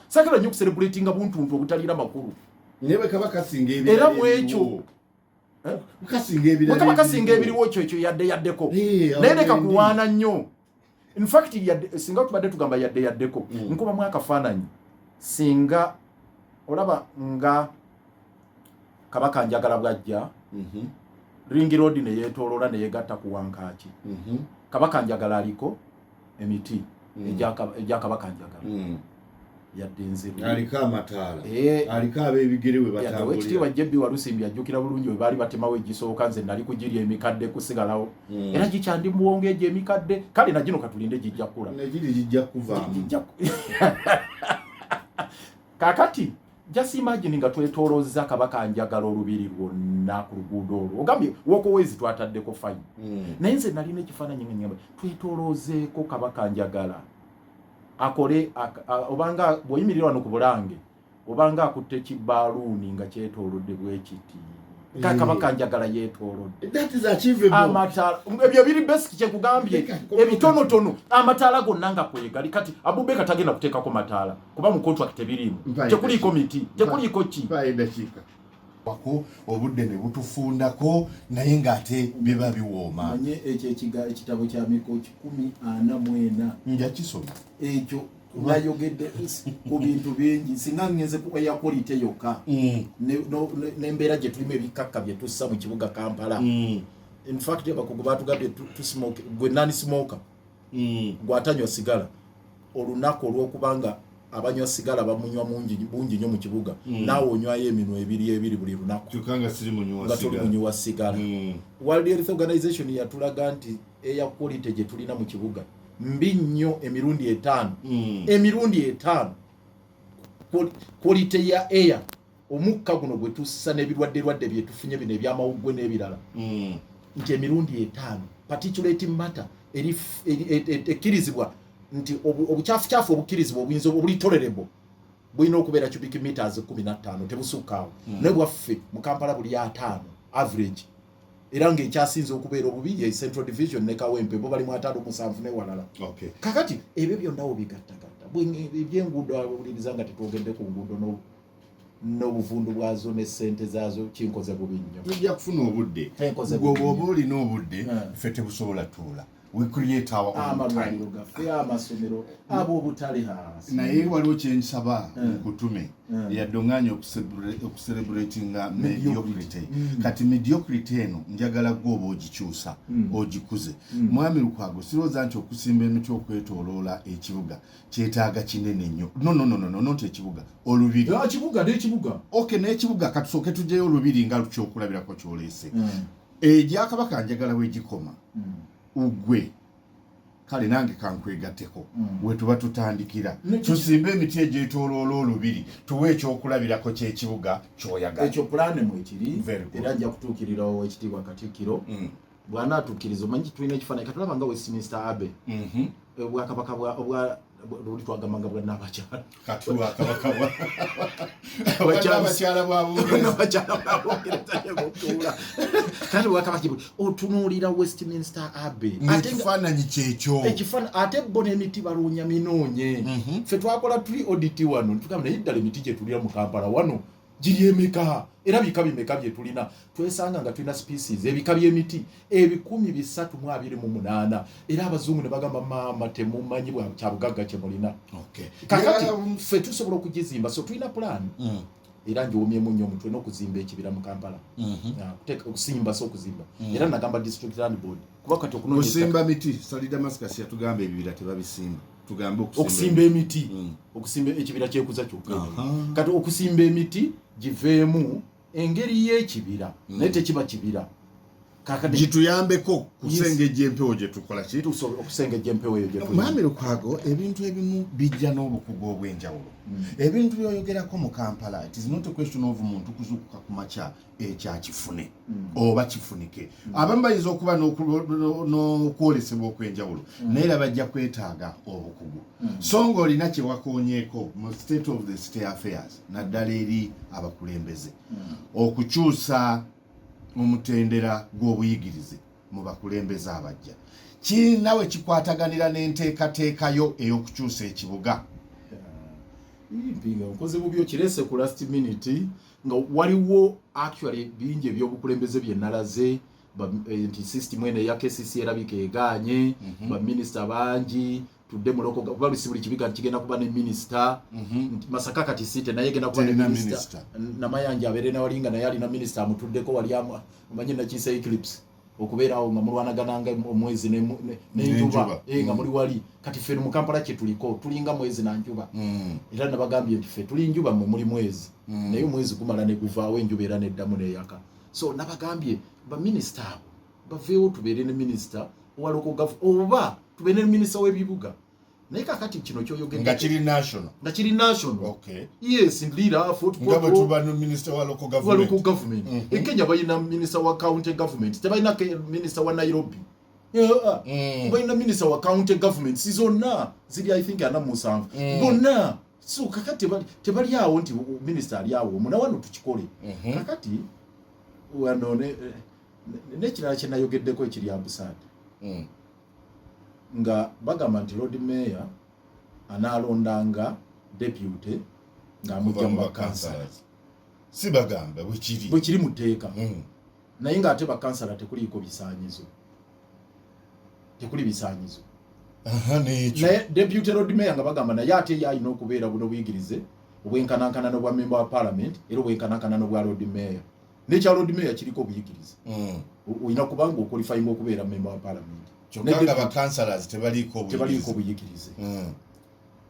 sakala nnyo kucelebrating buntuntu obutalina makulu nebe Kabaka singa ebirala era mwekyo kasinga ebiriwo ekyo yaddeko naye leka kuwaana nnyo in fact singa tubadde tugamba yaddeko nkuba mu akafaananyi singa olaba nga Kabaka Njagala bwajja Ring Road ne yeetooloola ne yegatta ku Wankaaki Kabaka Njagala aliko emiti egya Kabaka Njagala yadde nzibu aliko amataala aliko ab'ebigere we batambulira ekitiibwa Jebbi Walusimbi ajjukira bulungi we baali batemawo egisooka nze nali kugirya emikadde kusigalawo era gikyandi muwongo egyo emikadde kale nagino katulinde gijja kula negiri gijja kuvaamu kakati just imagine nga twetoolozza Kabaka Njagala olubiri lwonna ku luguudo olwo ogambye wokowezi twataddeko fine naye nze nalina ekifaananyi ng'enyamba twetooloozeeko Kabaka Njagala akole obanga bw'oyimirira wano ku Bulange obanga akutte ekibaaluuni nga kyetoolodde bwekiti Kabaka Njagala yeetoolodde that is achievable amataala ebyo biri basic kyekugambye ebitonotono amataala gonna nga kwegali kati Abubeka tagenda kuteekako mataala kuba mu contract tebirimu tekuliiko miti tekuliiko ki dakiika wako obudde ne butufundako naye ng'ate biba biwooma manye ekyo ekitabo kya miko 144 nja kisoma ekyo nayogedde ku bintu bingi singa ngenze ku eya quality yokka n'embeera gye tulimu ebikakka bye tussa mu kibuga Kampala in fact abakugu batugambye tusmoke gwe nani smoker gwatanywa sigala olunaku olw'okubanga abanywa sigala bamunywa bungi nnyo mu kibuga naawe onywayo eminwe ebiri buli lunaku kyokka siri munywa sigala World Health Organization yatulaga nti eya quality gye tulina mu kibuga mbi nnyo emirundi 5 quality ya air omukka guno gwe tussa n'ebirwadde bye tufunye bino ebyamawuggwe n'ebirala nti emirundi 5 particulate matter ekkirizibwa nti obukyafukyafu obukkirizibwa obuyinza obuli tolerable bulina okubeera cubic meters 15 tebusukkaawo naye bwaffe mu Kampala buli 5 average era ng'ekyasinze okubeera obubi ye Central Division ne Kawempe bo bali mu 5-7 ne walala kakati ebyo byonna obigattagatta ebyenguudo awuliriza nga tetwogedde ku nguudo n'obuvundu bwazo ne ssente zaazo kinkoze bubi nnyo tujja kufuna obudde gwoba olina obudde ffe tebusobola tuula we create our own time. Amasomero abo butali hasi. Naye waliwo kyensaba kutume yaddonganya okucelebratinga mediocrity. Kati mediocrity eno njagala gwoba ogikyusa ogikuze. Mwami Lukwago sirowooza nti okusimba emiti okwetooloola ekibuga kyetaaga kinene nnyo. No, not ekibuga, olubiri. Ekibuga. Okay, n'ekibuga katusooke tujjeyo olubiri nga kyokulabirako kyoleese. Egyakabaka njagala wegikoma ugwe kale nange kankwegatteko we tuba tutandikira tusimbe emiti egyetooloola olubiri tuwe ekyokulabirako ky'ekibuga kyoyagala. Ekyo pulaani mwe kiri era ajja kutuukirirawo ekitiibwa Katikkiro bw'anaatuukiriza omanyi tulina ekifaananyi katulaba nga Westminster Abbey obwakabaka luli twagamanga bwa Nnabakyala abakyala bwa Bungereza kati bwakabaka otunuulira Westminster Abbey ekifaananyi kyekyo ate bo n'emiti baluunya minoonye ffe twakola tuli audit wano tugamba naye ddala emiti gye tulira mu Kampala wano giri emeka era bika bimeka bye tulina twesanga nga tulina species ebika by'emiti 328 era abazungu ne bagamba maama temumanyi bwa kyabugagga kye mulina. Kakati ffe tusobola okugizimba so tulina plan era njiwomyemu nnyo omutwe n'okuzimba ekibira mu Kampala okusimba so okuzimba era nagamba district land board kuba kati okusimba miti Sali Damascus yatugamba ebibira tebabisimba tugambe okusimba emiti okusimba ekibira kyekuza kyokka kati okusimba emiti giveemu engeri y'ekibira naye tekiba kibira kakati gituyambeko kusengejja empewo gye tukola ki okusengejja empewo eyo gye Mwami Lukwago ebintu ebimu bijja n'obukugu obw'enjawulo ebintu byoyogerako mu Kampala it is not a question of muntu kuzukuka ku makya ekyakifune oba kifunike abamu bayinza okuba n'okwolesebwa okw'enjawulo naye era bajja kwetaaga obukugu so ng'olina kye wakoonyeeko mu state of the state affairs naddala eri abakulembeze okukyusa omutendera gw'obuyigirize mu bakulembeze abajja kinawe kikwataganira n'enteekateekayo ey'okukyusa ekibuga. Mpinga okoze bubyo kirese ku last minute nga waliwo actually bingi ebyobukulembeze bye nalaze nti system ene ya KCC erabika eganye ba minister bangi tudde muloko kubalusi buli kibiga kigenda kuba ne minister Masaka kati site naye genda kuba ne minister na mayanja abere na walinga na yali na minister amutuddeko wali amanyi na kisa eclipse okubeera awo nga mulwanagananga omwezi n'enjuba nga muli wali kati ffe mu Kampala kye tulinga mwezi na njuba era nabagambye nti ffe tuli njuba mwe muli mwezi naye omwezi gumala ne guvaawo enjuba era neddamu n'eyaka so nabagambye ba minister abo baveewo tubeere ne minister wa local government oba tubeere ne minister w'ebibuga naye kakati kino kyoyogera nga kiri national okay yes leader football nga tuba no minister wa local government Kenya bayina minister wa county government tebayina minister wa Nairobi bayina minister wa county government sizonna ziri I think ana musanvu bonna so kakati tebali awo nti minister ali awo muna wano tukikole kakati wano nekirala kye nayogeddeko ekiri abusad nga bagamba nti Loodimmeeya analondanga deputy nga amujja mu councillors si bagamba bwe kiri mu tteeka naye nga ate bakansala tekuliko bisaanyizo naye deputy Loodimmeeya nga bagamba naye ate yalina okubeera buno buyigirize obwenkanankana n'obwa member wa parliament era obwenkanankana n'obwa Loodimmeeya n'ekya Loodimmeeya kiriko obuyigirize olina kubanga okwalifyinga okubeera member wa parliament kyokka bakansalazi tebaliko obuyigirize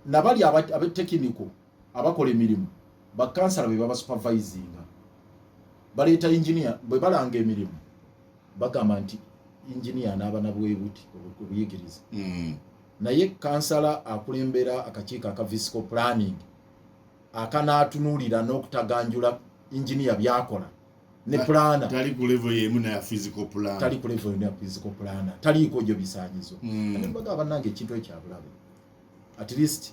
nabali abetekiniko abakola emirimu bakansala be baba supervisinga baleeta engineer bwe balanga emirimu bagamba nti engineer n'aba nabwebuti obuyigirize naye kansala akulembera akakiiko aka physical planning akanaatunulira n'okutaganjula engineer byakola ne plana tali ku level yemu na physical plan taliko gyo bisaanyizo nembaga abanange ekintu ekyabulabe at least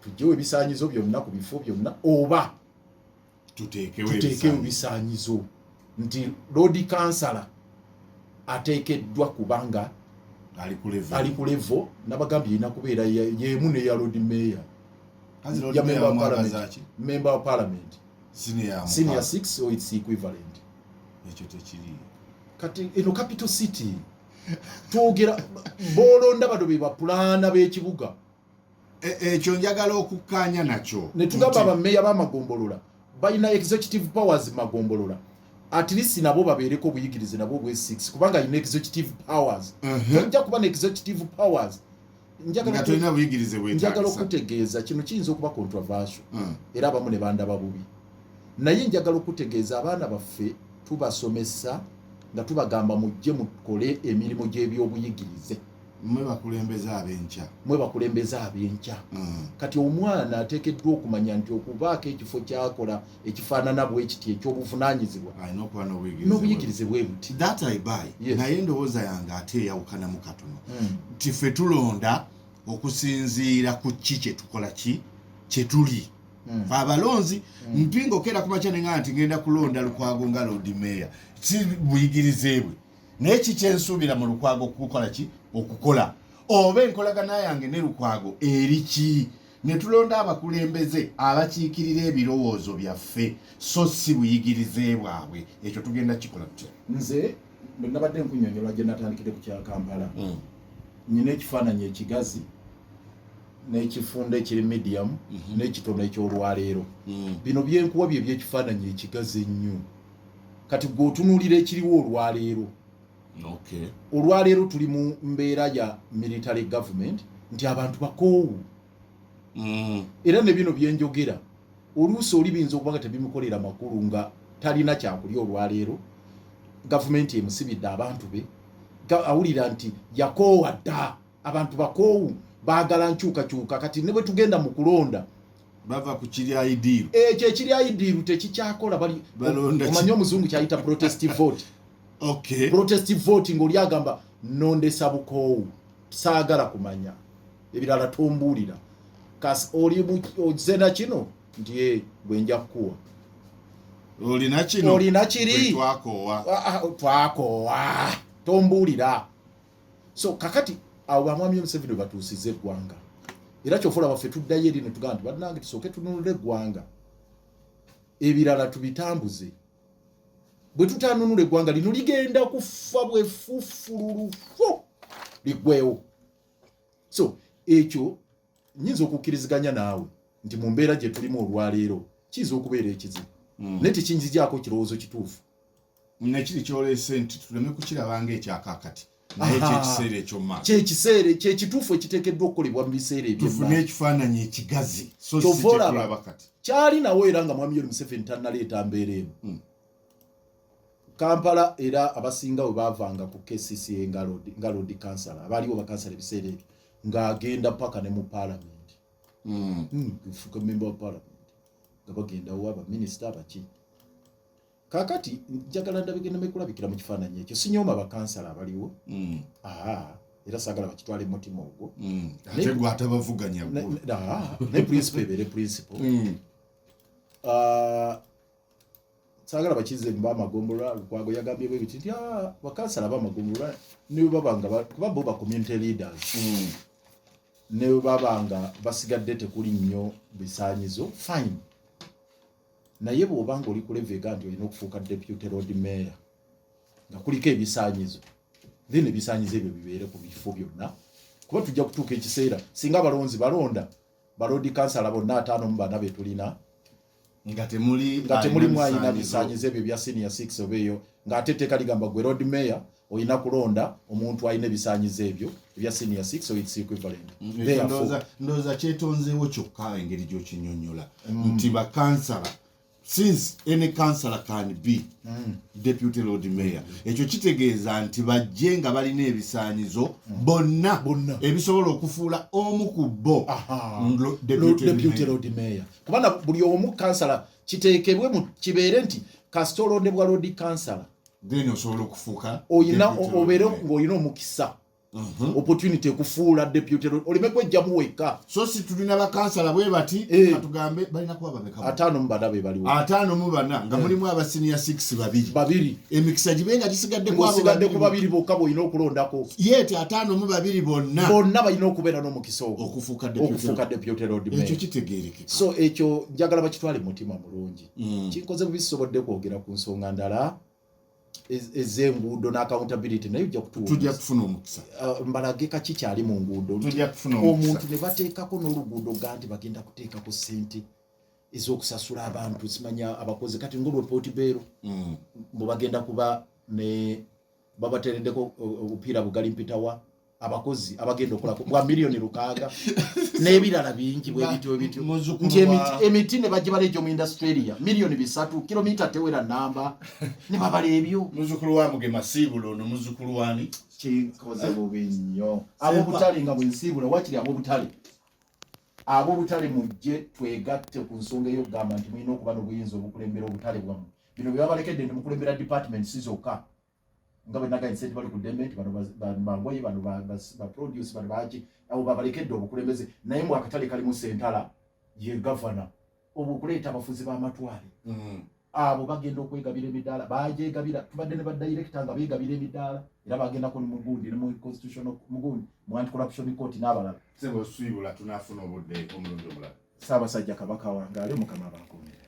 tujjewo ebisaanyizo byonna ku bifo byonna oba tuteekewo bisaanyizo nti Loodi kansala ateekeddwa kubanga ali ku level nabagambye ina kubeera yemu ne ya Loodimmeeya ya member of parliament senior 6 or its equivalent ekyo tekiri kati eno capital city twogera bolonda badobe ba plana b'ekibuga ekyo njagala okukkaanya nakyo ne tugamba bammeeya b'amagombolola balina executive powers magombolola at least nabo babeereko obuyigirize nabo bwe 6 kubanga alina executive powers tojja kuba ne executive powers njagala okutegeeza kino kiyinza okuba controversial era abamu ne bandaba bubi naye njagala okutegeeza abaana baffe tubasomesa nga tubagamba mujje mukole emirimu gy'ebyobuyigirize mwe bakulembeza ab'enkya kati omwana ateekeddwa okumanya nti okubaako ekifo kyakola ekifaanana bwe kiti ekyobuvunaanyizibwa n'obuyigirize bwe buti naye endowooza yange ate eyawukana mu katono nti ffe tulonda okusinziira ku ki kyetukola kyetuli abalonzi Mpinga okeera kumakya nenga nti ngenda kulonda Lukwago nga Loodimmeeya si buyigirize bwe naye kikyensuubira mu Lukwago okukola okukola oba enkolagana yange ne Lukwago eri ki ne tulonda abakulembeze abakiikirira ebirowoozo byaffe so si buyigirize bwabwe ekyo tugenda kikola tutya nze bwe nabadde nkunyonyola gye natandikire ku kya Kampala nyina ekifaananyi ekigazi n'ekifunda ekiri medium n'ekitono eky'olwaleero bino byenkuwa bye by'ekifaananyi ekigazi ennyo kati gwe otunuulira ekiriwo olwaleero olwaleero tuli mu mbeera ya military government nti abantu bakoowu era ne bino byenjogera oluusi oli biyinza okuba nga tebimukolera makulu nga talina kyakulya olwaleero gavumenti emusibidde abantu be awulira nti yakoowa dda abantu bakoowu baagala nkyukakyuka kati ne bwe tugenda mu kulonda bava ku kirya idiru ekyo ekirya idiru tekikyakola omanyi omuzungu kyayita protestive vote protestive vote ng'oli agamba nondesa bukoowu saagala kumanya ebirala tombuulira kasi oli ozena kino nti bwe nja kukuwa olina kiri twakoowa tombuulira so kakati abo bamwami Museveni batuusize eggwanga era kyofula baffe tuddayo eri ne tugamba nti bannange tusooke tununule eggwanga ebirala tubitambuze bwe tutanunula eggwanga lino ligenda kufa bwefufululufu liggwewo so ekyo nyinza okukkiriziganya naawe nti mu mbeera gye tulimu olwaleero kiyinza okubeera ekizibu naye tekinzigyako kirowoozo kituufu nekiri kyoleese nti tuleme kukirabanga ekyakaakati naye kyekiseera ekyomumaaso kyekiseera kyekituufu ekiteekeddwa okukolebwa mu biseera ebyotufune ekifaananyi ekigazi kyovolaba kyali nawo era nga mwami Museveni tannaleeta mbeera eno Kampala era abasinga bwe baavanga ku KCCA nga Loodi kansala abaaliwo bakansala ebiseera ebyo ng'agenda paka ne mu paalamenti kufuuka member wa paalamenti nga bagenda wa abaminisita abaki kakati njagala ndabigenda mekulabikira mu kifaananyi ekyo sinyooma bakansala abaliwo era saagala bakitwala emotima ogwo ate gwatabavuganya ne principal ebeere principal saagala bakize bamagombolola Lukwago yagambye bwe biti nti bakansala bamagombolola ne babanga kuba bo ba community leaders ne babanga basigadde tekuli nnyo bisaanyizo fine naye bw'obanga oli kulevega nti olina okufuuka deputy Loodimmeeya nga kuliko ebisaanyizo then ebisaanyizo ebyo bibeere ku bifo byonna kuba tujja kutuuka ekiseera singa abalonzi balonda Loodi kansala bonna 5 be tulina nga temuli mwayina bisaanyizo ebyo bya senior 6 obeeyo ng'ate etteeka ligamba gwe Loodimmeeya olina kulonda omuntu alina ebisaanyizo ebyo ebya senior 6 so its equivalent ndowooza kyetonzeewo kyokka engeri gy'okinyonnyola nti bakansala since any councillor can be deputy Loodimmeeya ekyo kitegeeza nti bajje nga balina ebisaanyizo bonna ebisobola okufuula omu ku bo deputy Loodimmeeya kubanga buli omu councillor kiteekebwe mu kibeere nti kasita olondebwa Loodi councillor then osobola okufuuka oyina obeere ng'olina omukisa opportunity kufuula deputy olime kwejjamu wekka so si tulina bakansala bwe bati atugambe balina kuba bameka 5 be baliwo 5 nga mulimu aba senior 6 babiri emikisa gibenga gisigadde ku babiri bokka boyina okulondako yeti 5 bonna balina okubeera n'omukisa okufuuka deputy Loodimmeeya ekyo kitegeerekeka so ekyo njagala bakitwale mutima mulungi kinkoze bubisobodde kwogera ku nsonga ndala ez'enguudo n'accountability naye ojja tujja kufuna omukisa mbalage kaki kyali mu nguudo tujja kufuna omukisa omuntu ne bateekako n'oluguudo ga nti bagenda kuteekako ssente ez'okusasula abantu simanya abakozi kati ng'olwo Portbeero bwe bagenda kuba ne babateereddeko obupiira bugali mpitawa abakozi abagenda okola bwa miliyoni 600 n'ebirala bingi bwebityo nti emiti ne bajja balejo mu Australia miliyoni 3 kilomita tewera namba ne babala ebyo muzukulu wa Mugema Sibulo no muzukulu wani kikoze bubi nnyo abo butale nga bwensibulo wakiri abo butale mujje twegatte ku nsonga ey'okugamba nti mulina okuba n'obuyinza obukulembera obutale bwammwe bino bye babalekedde ndi mukulembera department sizokka nga bwe nagaye nsente bali ku dement bangoye bano ba produce bano baki abo babalekedde obukulembeze naye mu akatale kalimu sentala ye governor obukuleeta abafuzi b'amatwale abo bagenda okwegabira emidaala bagyegabira tubadde ne badirector nga beegabira emidaala era bagendako mugundi ne mu constitutional mugundi mu anti-corruption court n'abalala sebo swibula tunafuna obudde omulundi omulala Ssaabasajja Kabaka wange ali Mukama abankuumire